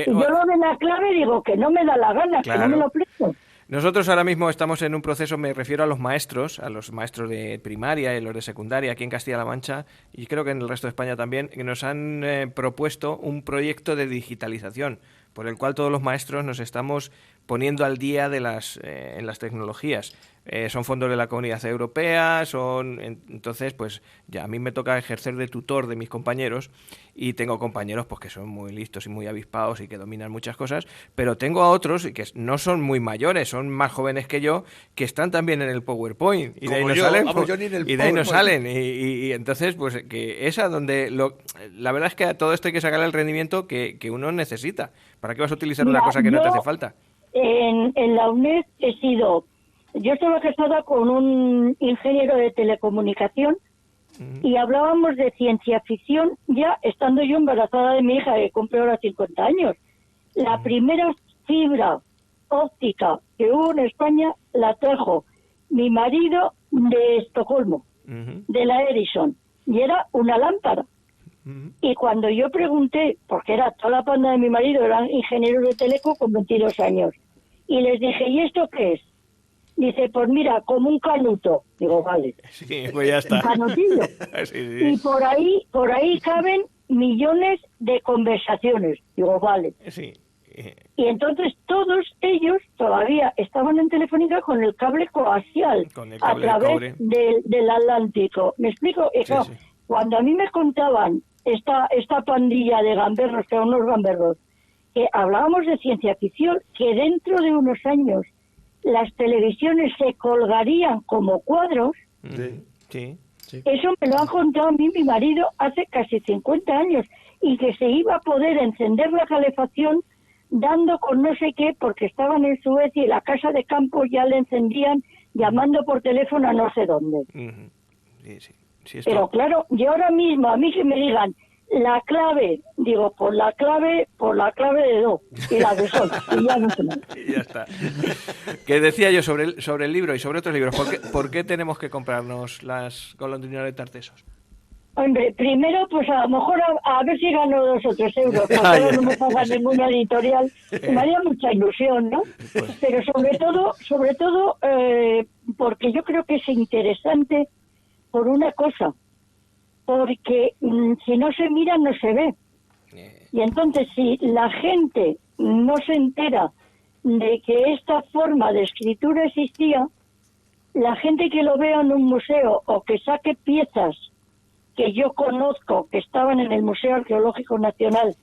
Y yo lo de la clave digo que no me da la gana, Claro. que no me lo presto. Nosotros ahora mismo estamos en un proceso, me refiero a los maestros de primaria y los de secundaria aquí en Castilla-La Mancha, y creo que en el resto de España también, que nos han propuesto un proyecto de digitalización, por el cual todos los maestros nos estamos poniendo al día en las tecnologías. Son fondos de la Comunidad Europea, entonces pues ya a mí me toca ejercer de tutor de mis compañeros, y tengo compañeros pues que son muy listos y muy avispados y que dominan muchas cosas, pero tengo a otros que no son muy mayores, son más jóvenes que yo, que están también en el PowerPoint, y de ahí Como no yo, salen, vamos, yo ni en el y de ahí no PowerPoint. salen, y entonces pues que es a donde la verdad es que a todo esto hay que sacarle el rendimiento que uno necesita. ¿Para qué vas a utilizar Mira, una cosa que no te yo- hace falta? en la UNED yo estaba casada con un ingeniero de telecomunicación y hablábamos de ciencia ficción ya estando yo embarazada de mi hija, que cumple ahora 50 años. La primera fibra óptica que hubo en España la trajo mi marido de Estocolmo, de la Ericsson, y era una lámpara. Y cuando yo pregunté, porque era toda la panda de mi marido, eran ingenieros de teleco con 22 años, y les dije, ¿y esto qué es? Dice, pues mira, como un canuto. Digo, vale. Sí, pues ya está. Un canutillo. Sí. Y por ahí caben millones de conversaciones. Digo, vale. Sí. Y entonces todos ellos todavía estaban en Telefónica con el cable coaxial Con el a cable de cobre. través del Atlántico. ¿Me explico? Y claro, sí. cuando a mí me contaban esta pandilla de gamberros, que eran unos gamberros, que hablábamos de ciencia ficción, que dentro de unos años las televisiones se colgarían como cuadros, Sí. eso me lo ha contado a mí mi marido hace casi 50 años, y que se iba a poder encender la calefacción dando con no sé qué, porque estaban en Suecia y la casa de campo ya le encendían llamando por teléfono a no sé dónde. Sí, Pero claro, yo ahora mismo, a mí que me digan la clave, digo, por la clave de do y la de sol, y ya no sé más. Y ya está. Que decía yo sobre el libro y sobre otros libros, ¿por qué tenemos que comprarnos las golondrinas de Tartesos? Hombre, primero, pues a lo mejor a ver si gano 2 o 3 euros, porque ahora no me paga ninguna editorial, y me haría mucha ilusión, ¿no? Pero sobre todo, porque yo creo que es interesante por una cosa, porque si no se mira, no se ve. Y entonces, si la gente no se entera de que esta forma de escritura existía, la gente que lo vea en un museo o que saque piezas que yo conozco que estaban en el Museo Arqueológico Nacional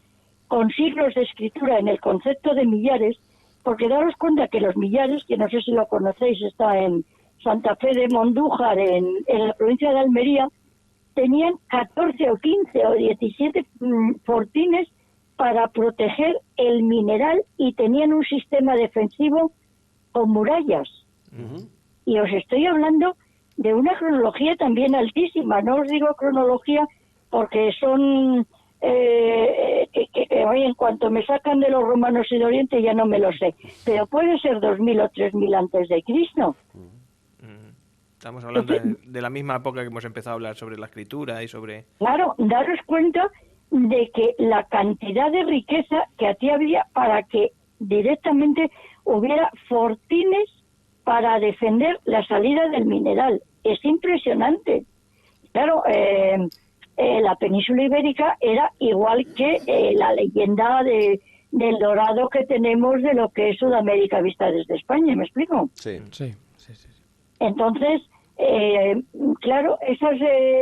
con siglos de escritura en el concepto de millares, porque daros cuenta que los millares, que no sé si lo conocéis, está en Santa Fe de Mondújar, en la provincia de Almería, tenían 14 o 15 o 17 fortines para proteger el mineral y tenían un sistema defensivo con murallas. Y os estoy hablando de una cronología también altísima. No os digo cronología porque son en cuanto me sacan de los romanos y de Oriente ya no me lo sé, pero puede ser 2000 o 3000 antes de Cristo. Estamos hablando de la misma época que hemos empezado a hablar sobre la escritura y sobre... Claro, daros cuenta de que la cantidad de riqueza que aquí había para que directamente hubiera fortines para defender la salida del mineral. Es impresionante. Claro, la península ibérica era igual que la leyenda del dorado que tenemos de lo que es Sudamérica vista desde España, ¿me explico? Sí. Entonces, claro,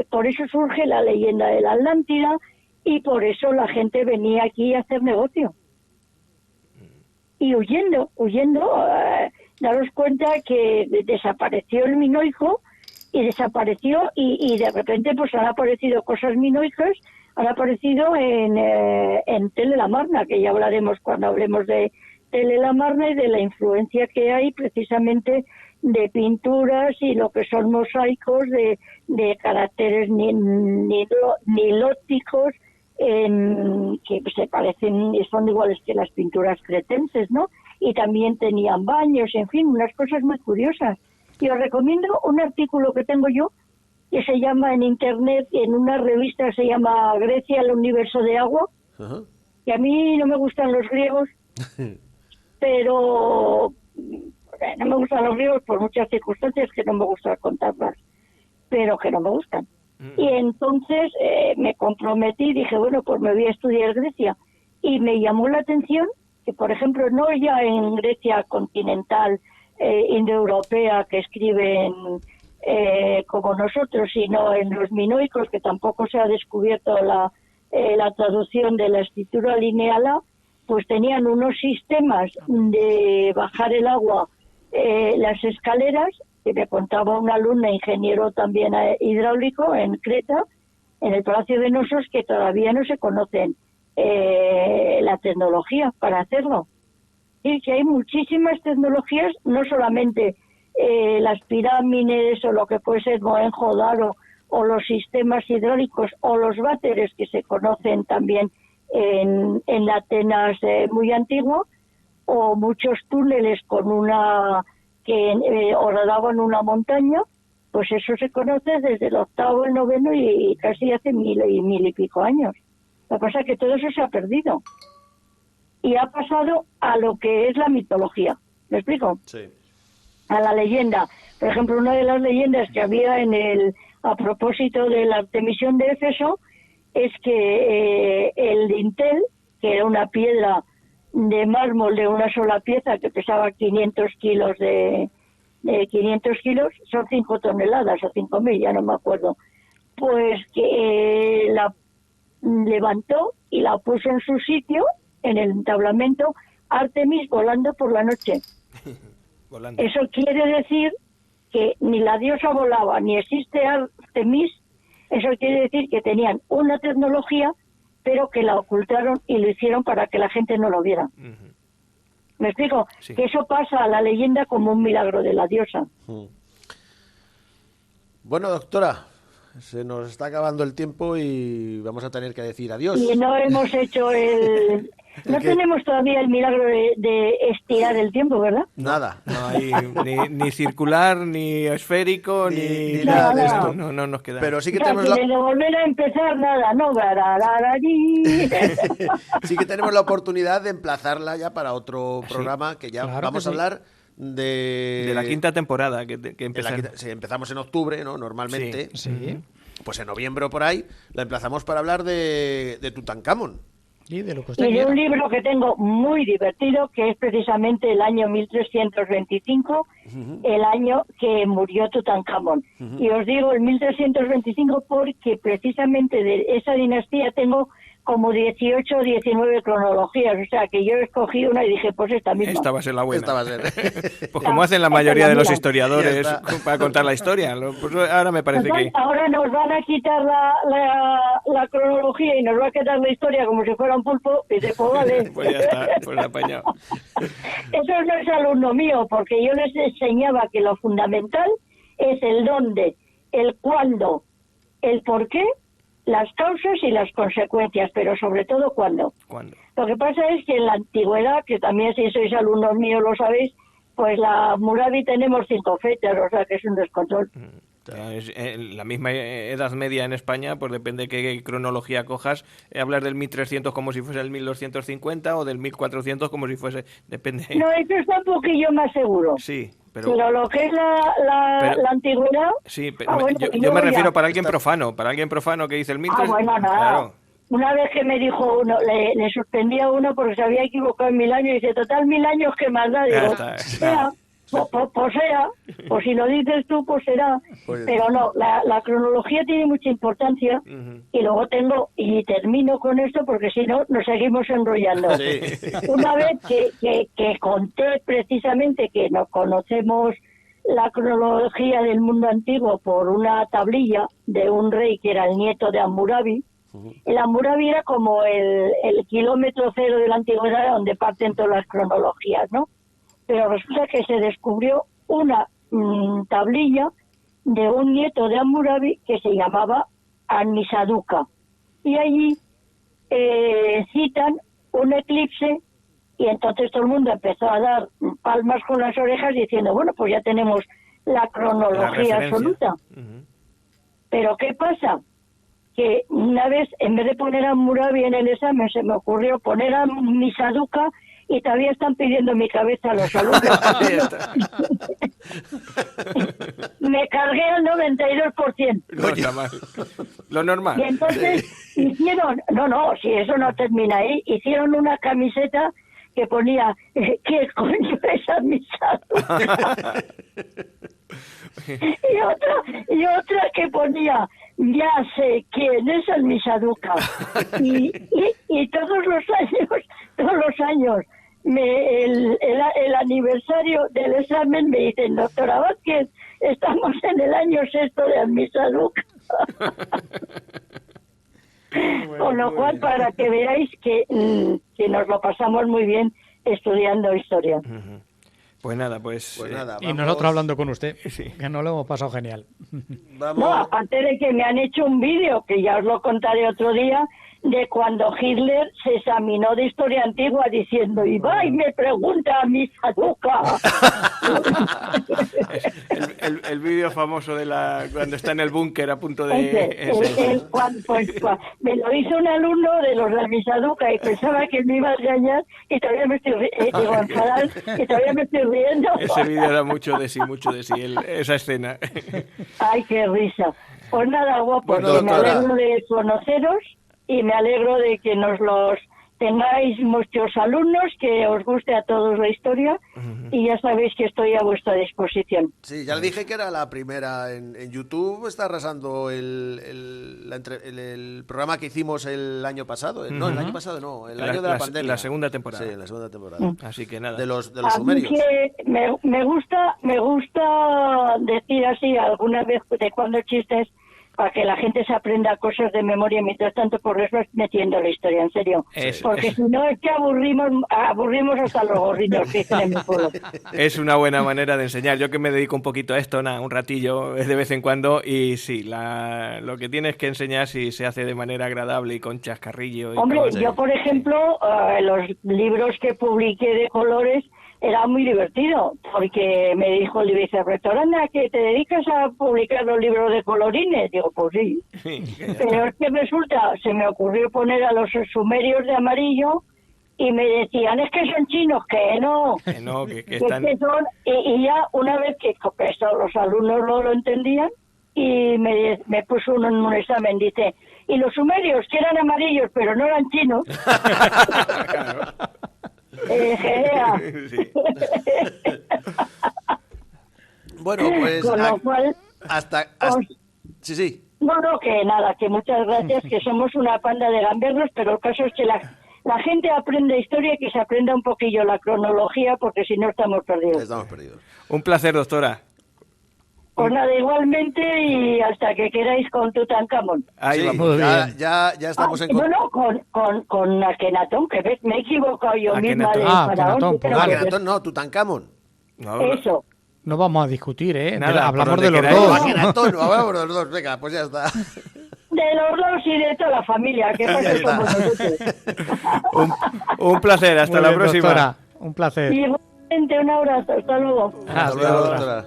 por eso surge la leyenda de la Atlántida y por eso la gente venía aquí a hacer negocio. Y huyendo, daros cuenta que desapareció el minoico y desapareció y de repente pues han aparecido cosas minoicas, han aparecido en Tele La Marna, que ya hablaremos cuando hablemos de Tele La Marna y de la influencia que hay precisamente de pinturas y lo que son mosaicos de caracteres nilóticos que se parecen y son iguales que las pinturas cretenses, ¿no? Y también tenían baños, en fin, unas cosas muy curiosas. Y os recomiendo un artículo que tengo yo, que se llama en internet, en una revista se llama Grecia, el universo de agua, que a mí no me gustan los griegos, pero no me gustan los griegos por muchas circunstancias que no me gusta contarlas, pero que no me gustan. Y entonces me comprometí y dije, bueno, pues me voy a estudiar Grecia. Y me llamó la atención que, por ejemplo, no ya en Grecia continental, indoeuropea, que escriben como nosotros, sino en los minoicos, que tampoco se ha descubierto la traducción de la escritura lineal A, pues tenían unos sistemas de bajar el agua, las escaleras, que me contaba una alumna, ingeniero también hidráulico en Creta, en el Palacio de Nosos, que todavía no se conocen la tecnología para hacerlo. decir que hay muchísimas tecnologías, no solamente las pirámides o lo que puede ser Mohenjo-Daro o los sistemas hidráulicos o los váteres que se conocen también en Atenas muy antiguo, o muchos túneles con que horadaban una montaña, pues eso se conoce desde el 8º, el 9º y casi hace 1000 y pico años. Lo que pasa es que todo eso se ha perdido y ha pasado a lo que es la mitología. ¿Me explico? Sí. A la leyenda. Por ejemplo, una de las leyendas que había a propósito de la Artemisión de Éfeso es que el dintel, que era una piedra de mármol de una sola pieza que pesaba 500 kilos 500 kilos, son 5 toneladas o 5.000, ya no me acuerdo, pues que la levantó y la puso en su sitio, en el entablamento, Artemis volando por la noche. Volando. Eso quiere decir que ni la diosa volaba, ni existe Artemis. Eso quiere decir que tenían una tecnología, pero que la ocultaron y lo hicieron para que la gente no lo viera. Ujú. ¿Me explico? Sí. Que eso pasa a la leyenda como un milagro de la diosa. Bueno, doctora, se nos está acabando el tiempo y vamos a tener que decir adiós. Y no hemos hecho no qué? tenemos todavía el milagro de estirar el tiempo, ¿verdad? Nada. No hay ni circular, ni esférico, ni nada de esto. No nos queda. Pero sí que O sea, tenemos que de volver a empezar, nada, no. sí que tenemos la oportunidad de emplazarla ya para otro programa que ya claro vamos que a sí. hablar de De la quinta temporada que en la empezamos. sí, empezamos en octubre, ¿no? Normalmente. Sí. Pues en noviembre o por ahí la emplazamos para hablar de Tutankamón. Y de lo que usted Y de quiera. un libro que tengo muy divertido, que es precisamente el año 1325, el año que murió Tutankamón. Y os digo el 1325 porque precisamente de esa dinastía tengo como 18 o 19 cronologías. O sea, que yo escogí una y dije, pues esta misma. Esta va a ser la buena. Esta va a ser. Pues como hacen la Esta mayoría es la de los mía. historiadores Ya está. para contar la historia. Pues ahora me parece que... Ahora nos van a quitar la cronología y nos va a quedar la historia como si fuera un pulpo. Y dice, pues vale. Pues ya está, pues apañado. Eso no es alumno mío, porque yo les enseñaba que lo fundamental es el dónde, el cuándo, el por qué, las causas y las consecuencias, pero sobre todo cuándo. ¿Cuándo? Lo que pasa es que en la antigüedad, que también si sois alumnos míos lo sabéis, pues la Hammurabi tenemos 5 fechas, o sea que es un descontrol. La misma Edad Media en España, pues depende qué cronología cojas. Hablar del 1300 como si fuese el 1250 o del 1400 como si fuese... Depende. No, eso está un poquillo más seguro. Sí, pero... Pero lo que es la antigüedad... Sí, bueno, yo y me luego refiero ya. para alguien profano que dice el 1300. Bueno, nada. Claro. Una vez que me dijo uno, le suspendí a uno porque se había equivocado en 1000 años y dice, total 1000 años que más da. Ya Digo, está, sea, pues sea, pues si lo dices tú, pues será. Pues- Pero no, la cronología tiene mucha importancia y luego y termino con esto porque si no, nos seguimos enrollando. Sí. Una vez que conté precisamente que nos conocemos la cronología del mundo antiguo por una tablilla de un rey que era el nieto de Hammurabi. El Hammurabi era como el kilómetro cero de la antigüedad donde parten todas las cronologías, ¿no? Pero resulta que se descubrió una tablilla de un nieto de Hammurabi que se llamaba Anisaduqa. Y allí citan un eclipse y entonces todo el mundo empezó a dar palmas con las orejas diciendo, bueno, pues ya tenemos la cronología referencia. absoluta. Pero ¿qué pasa? Que una vez, en vez de poner a Hammurabi en el examen, se me ocurrió poner a Anisaduqa y todavía están pidiendo mi cabeza a los alumnos. Ahí está. Me cargué al 92%. No está mal. Lo normal. Y entonces hicieron, si eso no termina ahí, hicieron una camiseta que ponía, ¿qué coño es Anisaduqa? y otra que ponía, ya sé quién es Anisaduqa. Y todos los años, el aniversario del examen me dicen, doctora Vázquez, estamos en el año 6º de Anisaduqa. Con lo cual, para que veáis que nos lo pasamos muy bien estudiando historia. Ujú. Pues nada, pues... Pues nada, Y vamos- nosotros hablando con usted, Sí. que nos lo hemos pasado genial. Vamos. No, aparte de que me han hecho un vídeo, que ya os lo contaré otro día, de cuando Hitler se examinó de historia antigua diciendo, y va y me pregunta a mi Saduca. el vídeo famoso de cuando está en el búnker a punto de... Me lo hizo un alumno de los de mi Saduca y pensaba que me iba a engañar y todavía me estoy enfadar y todavía me estoy riendo. Ese vídeo da mucho de sí, esa escena. Ay, qué risa. Pues nada, guapo, Bueno, que me doctora. alegro de conoceros y me alegro de que nos los tengáis muchos alumnos, que os guste a todos la historia y ya sabéis que estoy a vuestra disposición. Sí, ya le dije que era la primera en YouTube, está arrasando el programa que hicimos el año pasado. No, el año pasado no, el año de la pandemia. La segunda temporada. Sí, la segunda temporada. Así que nada. De los A mí sumerios. que me gusta decir así alguna vez de cuando chistes para que la gente se aprenda cosas de memoria, mientras tanto por eso es metiendo la historia, en serio. Porque si no es que aburrimos hasta los gorritos que dicen en mi pueblo. Es una buena manera de enseñar. Yo que me dedico un poquito a esto, nada, un ratillo de vez en cuando, y sí, lo que tienes que enseñar si se hace de manera agradable y con chascarrillo. Y Hombre, con- yo por ejemplo, los libros que publiqué de colores era muy divertido, porque me dijo el vicerrector, anda, que te dedicas a publicar los libros de colorines. Digo, pues sí. Pero es que resulta, se me ocurrió poner a los sumerios de amarillo y me decían, es que son chinos, que no. Que no, que Que están... es que son, y ya una vez que esto los alumnos no lo entendían, y me puso uno en un examen, dice, y los sumerios que eran amarillos pero no eran chinos. Gea. Sí. Bueno, pues Con lo cual, hasta os- sí, sí. no, que nada, que muchas gracias, que somos una panda de gamberros, pero el caso es que la gente aprende historia y que se aprenda un poquillo la cronología, porque si no estamos perdidos. Estamos perdidos. Un placer, doctora. Pues nada, igualmente, y hasta que queráis con Tutankamón. Ahí Sí, vamos. Muy ya, bien. ya estamos en No, con Akenatón, que ves, me he equivocado yo misma Akenatón. de Ah, faraón. Akenatón, pero pues que- Akenatón, no, Tutankamón. No, Eso. No vamos a discutir, ¿eh? Nada, Hablamos por de donde los queráis. dos. Akenatón, hablamos de los dos. Venga, pues ya está. De los dos y de toda la familia, que pasa está. somos nosotros. un placer, hasta Muy la bien, próxima. doctora. Un placer. Igualmente, un abrazo, hasta luego. Hasta Hasta luego, otra. doctora.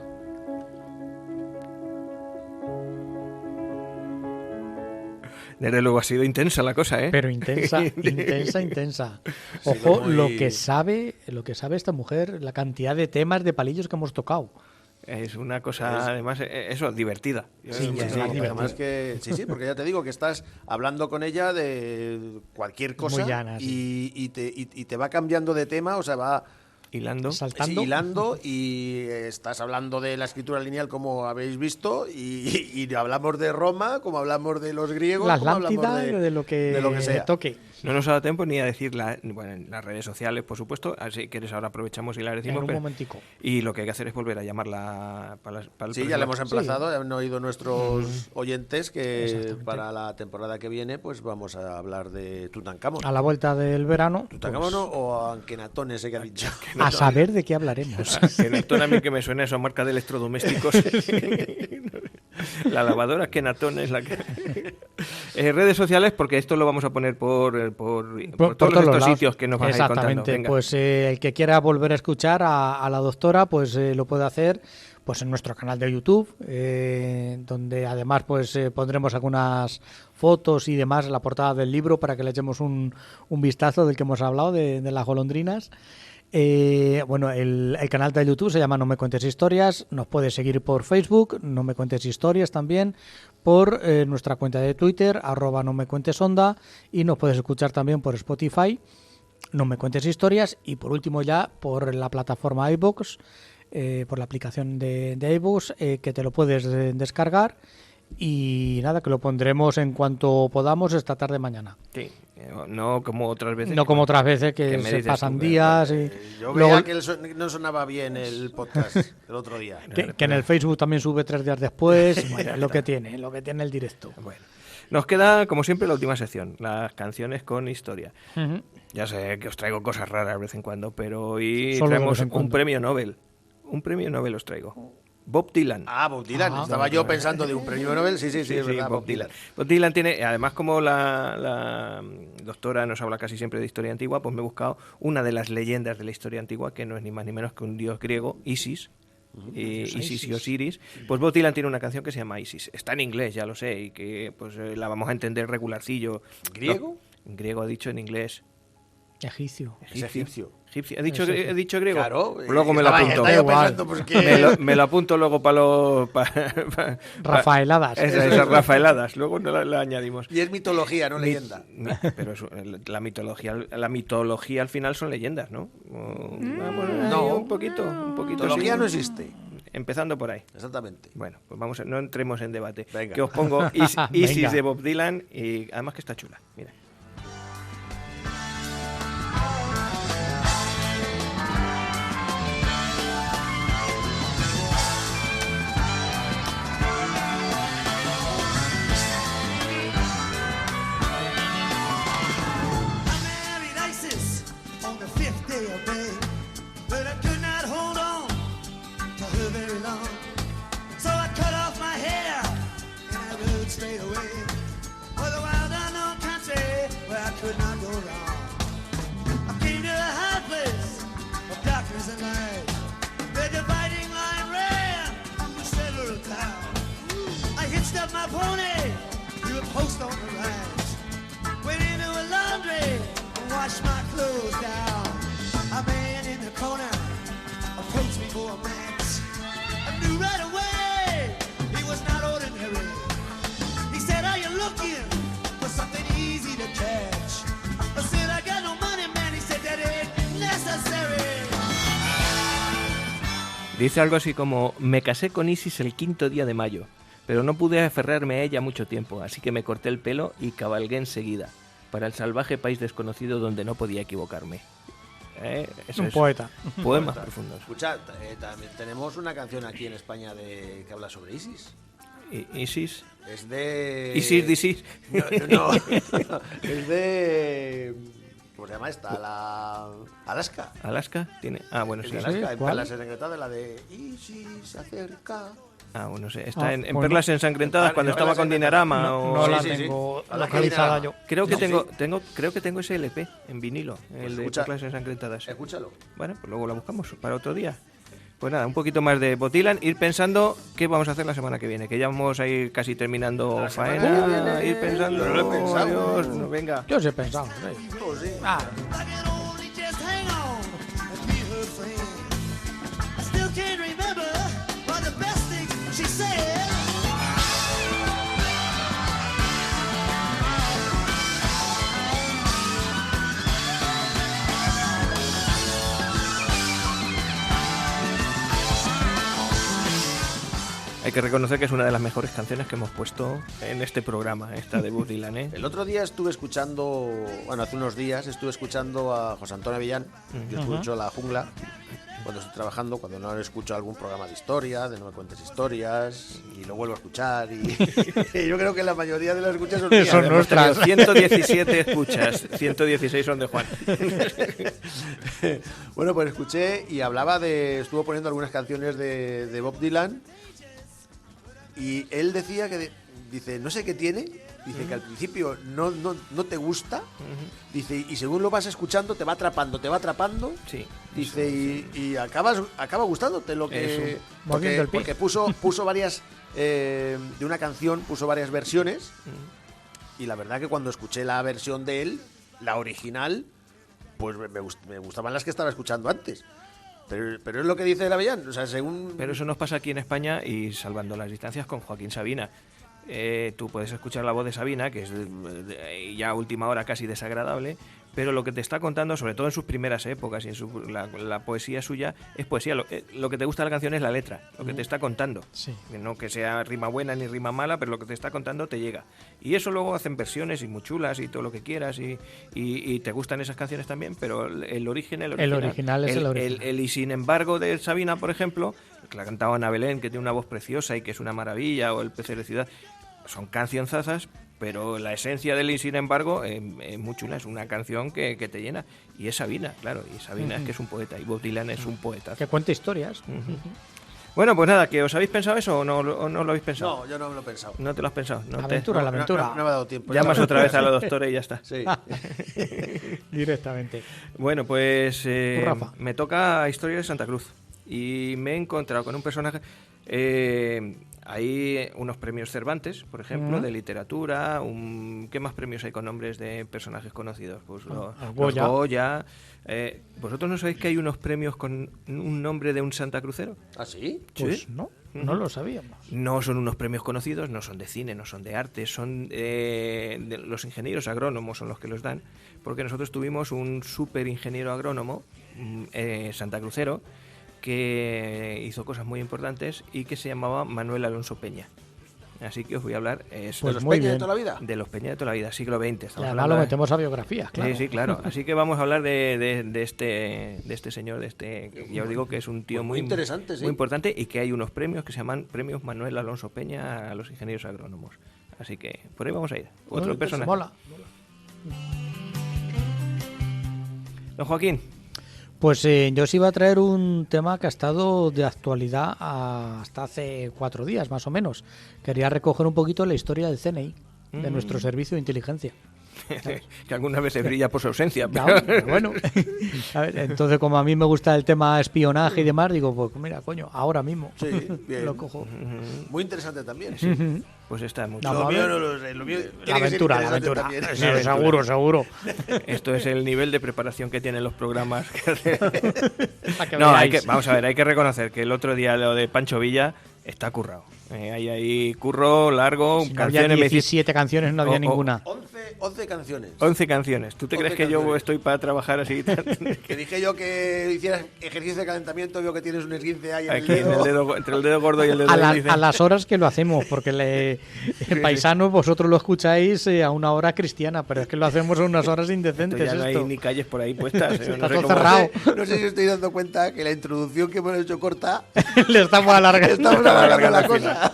Desde luego ha sido intensa la cosa, ¿eh? Pero intensa, intensa. Ojo, muy- lo que sabe esta mujer, la cantidad de temas, de palillos que hemos tocado. Es una cosa, además, eso, divertida. Sí, Sí, es sí, divertido. además que sí, porque ya te digo que estás hablando con ella de cualquier cosa Muy llana, y te va cambiando de tema, o sea, va Hilando. Saltando. sí, hilando y estás hablando de la escritura lineal como habéis visto y hablamos de Roma, como hablamos de los griegos, La como hablamos Atlántida, de lo que sea. toque. No nos ha dado tiempo ni a decir bueno, en las redes sociales, por supuesto, así que ahora aprovechamos y la decimos. En un pero- momentico. y lo que hay que hacer es volver a llamarla para el Sí, ya le hemos próximo- emplazado, han oído nuestros oyentes que Exactamente. para la temporada que viene pues vamos a hablar de Tutankamón. A la vuelta del verano, ¿Tutankamón o Ankenatón ese que ha dicho? a saber de qué hablaremos. Kenatón, a mí que me suena esa marca de electrodomésticos. La lavadora Kenatón es la que... redes sociales, porque esto lo vamos a poner por todos estos lados. sitios que nos van a ir contando. Exactamente. Venga. Pues el que quiera volver a escuchar a la doctora, pues lo puede hacer pues en nuestro canal de YouTube, donde además pues pondremos algunas fotos y demás en la portada del libro para que le echemos un vistazo del que hemos hablado, de las golondrinas. Bueno, el canal de YouTube se llama No Me Cuentes Historias. Nos puedes seguir por Facebook, No Me Cuentes Historias también, por nuestra cuenta de Twitter, @NoMeCuentesOnda, y nos puedes escuchar también por Spotify, No Me Cuentes Historias, y por último ya por la plataforma iVoox, por la aplicación de iVoox, que te lo puedes descargar. Y nada, que lo pondremos en cuanto podamos esta tarde mañana. Sí, no como otras veces. No como otras veces que que me se dices pasan tú, que- días y Yo luego veía que no sonaba bien el podcast el otro día. que en el Facebook también sube 3 días después. Bueno, lo que tiene el directo. Bueno, Nos queda, como siempre, la última sección, las canciones con historia. Ujú. Ya sé que os traigo cosas raras de vez en cuando, pero hoy Solo de traemos vez en un cuando. premio Nobel. Un premio Nobel os traigo. Bob Dylan. Ah, Bob Dylan. Ah, Estaba yo pensando de un premio Nobel. Sí, es verdad, Bob Dylan. Bob Dylan tiene, además como la doctora nos habla casi siempre de historia antigua, pues me he buscado una de las leyendas de la historia antigua, que no es ni más ni menos que un dios griego, Isis. Isis y Osiris. Pues Bob Dylan tiene una canción que se llama Isis. Está en inglés, ya lo sé, y que pues la vamos a entender regularcillo. ¿Griego? No, en griego ha dicho, en inglés. Egipcio. Es egipcio. ¿He dicho griego? Claro. Luego me lo estaba- apunto. estaba yo Igual. pensando, pues, que... Me lo apunto luego para los... Rafaeladas. Esas rafaeladas. Luego no la añadimos. Y es mitología, no leyenda. Pero la mitología al final son leyendas, ¿no? No. Un poquito. Mitología sí. no existe. Empezando por ahí. Exactamente. Bueno, pues no entremos en debate. Venga. Que os pongo Isis Venga. de Bob Dylan y además que está chula. Mira. I married Isis on the 5th day of May, but I could not hold on to her very long. So I cut off my hair and I rode straight away for the wild unknown country where I could not go wrong. I came to a high place of darkness and light. The dividing line ran through the center of town. I hitched up my pony to a post on the right. Went into a laundry and washed my clothes down. A man in the corner approached me for a match. I knew right away he was not ordinary. He said, "Are you looking for something easy to catch?" I said, "I got no money, man." He said, "That ain't necessary." Dice algo así como: me casé con Isis el 5º día de mayo, pero no pude aferrarme a ella mucho tiempo, así que me corté el pelo y cabalgué enseguida para el salvaje país desconocido donde no podía equivocarme. Eso Un es poeta. Poemas profundos. Escucha, también tenemos una canción aquí en España que habla sobre Isis. Isis. Es de... Isis. No. Es de... ¿Cómo se llama esta? Alaska. ¿Alaska? Tiene. Ah, bueno, Es sí. de Alaska, en ¿Cuál? Perlas Ensangrentadas, la de Isis se acerca. Ah, bueno, sé. Está en bueno. Perlas Ensangrentadas cuando en estaba Perlas con Dinarama. No, o... no la sí, sí. tengo A la localizada yo. Dinarama. Creo que No, creo que tengo ese LP en vinilo, el de escucha. Perlas Ensangrentadas. Escúchalo. Bueno, pues luego la buscamos para otro día. Pues nada, un poquito más de Bob Dylan, ir pensando qué vamos a hacer la semana que viene, que ya vamos a ir casi terminando La semana faena, que viene, ir pensando, no lo he pensado. adiós, no, venga. Yo sí he pensado. Sí. Oh, sí. Ah, I can only just hang on and be her friend. I still can't remember all the best things she said. Hay que reconocer que es una de las mejores canciones que hemos puesto en este programa, esta de Bob Dylan, ¿eh? El otro día estuve escuchando, bueno, hace unos días estuve escuchando a José Antonio Avellán. Yo escucho La Jungla cuando estoy trabajando, cuando no escucho algún programa de historia, de No me cuentes historias, y lo vuelvo a escuchar. Y yo creo que la mayoría de las escuchas son mías. Son Hemos tenido nuestras. 117 escuchas, 116 son de Juan. Bueno, pues escuché y estuvo poniendo algunas canciones de Bob Dylan, y él decía dice, no sé qué tiene, dice que al principio no te gusta, dice, y según lo vas escuchando te va atrapando, Sí. dice, y acaba gustándote lo que... Eso. Moviendo el pie. Porque puso varias, de una canción, puso varias versiones, y la verdad que cuando escuché la versión de él, la original, pues me gustaban las que estaba escuchando antes. Pero es lo que dice el Avellán, o sea, según... Pero eso nos pasa aquí en España y salvando las distancias con Joaquín Sabina. Tú puedes escuchar la voz de Sabina, que es ya a última hora casi desagradable, pero lo que te está contando, sobre todo en sus primeras épocas y en la poesía suya, es poesía. Lo que te gusta de la canción es la letra, lo que te está contando. Sí. Que no que sea rima buena ni rima mala, pero lo que te está contando te llega. Y eso luego hacen versiones y muy chulas y todo lo que quieras y te gustan esas canciones también, pero el origen es El original es el original. y sin embargo de Sabina, por ejemplo, que la cantaba Ana Belén, que tiene una voz preciosa y que es una maravilla, o el Pez de Ciudad, son cancionzazas, pero la esencia del Y sin embargo es muy chula, es una canción que te llena. Y es Sabina, claro, y Sabina es que es un poeta, y Bob Dylan es un poeta. Que cuenta historias. Bueno, pues nada, ¿que os habéis pensado eso o no lo habéis pensado? No, yo no me lo he pensado. ¿No te lo has pensado? La aventura. No me ha dado tiempo. Llamas otra vez a la doctora y ya está. Sí. Directamente. Bueno, pues Rafa. me toca Historia de Santa Cruz y me he encontrado con un personaje. Hay unos premios Cervantes, por ejemplo, de literatura. ¿Qué más premios hay con nombres de personajes conocidos? Pues los Goya. ¿Vosotros no sabéis que hay unos premios con un nombre de un santacrucero? ¿Ah, sí? Pues Sí. no lo sabíamos. No son unos premios conocidos, no son de cine, no son de arte, son de los ingenieros agrónomos son los que los dan, porque nosotros tuvimos un súper ingeniero agrónomo santacrucero que hizo cosas muy importantes y que se llamaba Manuel Alonso Peña. Así que os voy a hablar Pues ¿De los muy Peña de bien. toda la vida? de los Peña de toda la vida, siglo XX. Y Estamos además hablando lo de- metemos a biografías, claro. Sí, claro. Así que vamos a hablar de este señor, ya os digo que es un tío Pues muy interesante, sí. muy importante, y que hay unos premios que se llaman Premios Manuel Alonso Peña a los ingenieros agrónomos. Así que por ahí vamos a ir. Otro Muy personaje. mola. Don Joaquín. Pues yo os iba a traer un tema que ha estado de actualidad hasta hace 4 días, más o menos. Quería recoger un poquito la historia del CNI, de nuestro servicio de inteligencia. Que algunas veces brilla por su ausencia. Claro, Pero... pero bueno. A ver, entonces, como a mí me gusta el tema espionaje y demás, digo, pues mira, coño, ahora mismo Sí, bien. lo cojo. Muy interesante también. Pues está mucho. No, Lo a mío ver. no lo sé. Lo mío La tiene que ser aventura, la interesante aventura. también. Sí, seguro, seguro. Esto es el nivel de preparación que tienen los programas. Para que No, veáis. vamos a ver, hay que reconocer que el otro día lo de Pancho Villa está currado. Hay ahí curro largo, Si no había canciones. 17 canciones, no había ninguna. 11 canciones. 11 canciones. ¿Tú te 11 crees que yo canciones. estoy para trabajar así? Que dije yo que hicieras ejercicio de calentamiento, veo que tienes un esguince ahí en Aquí en el dedo. entre el dedo gordo y el dedo índice. A las horas que lo hacemos, porque paisanos, vosotros lo escucháis a una hora cristiana, pero es que lo hacemos a unas horas Esto indecentes. ya no hay Esto. ni calles por ahí puestas. Está sé todo cómo- cerrado. No sé si estoy dando cuenta que la introducción que hemos hecho corta, Le estamos alargando. estamos alargando la cosa.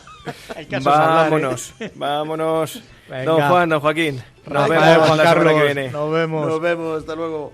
Hay que asosarla, ¿eh? Vámonos. Venga. Don Juan, don Joaquín. Nos Rafael, vemos Juan la semana Carlos, que viene. Nos vemos. Nos vemos, hasta luego.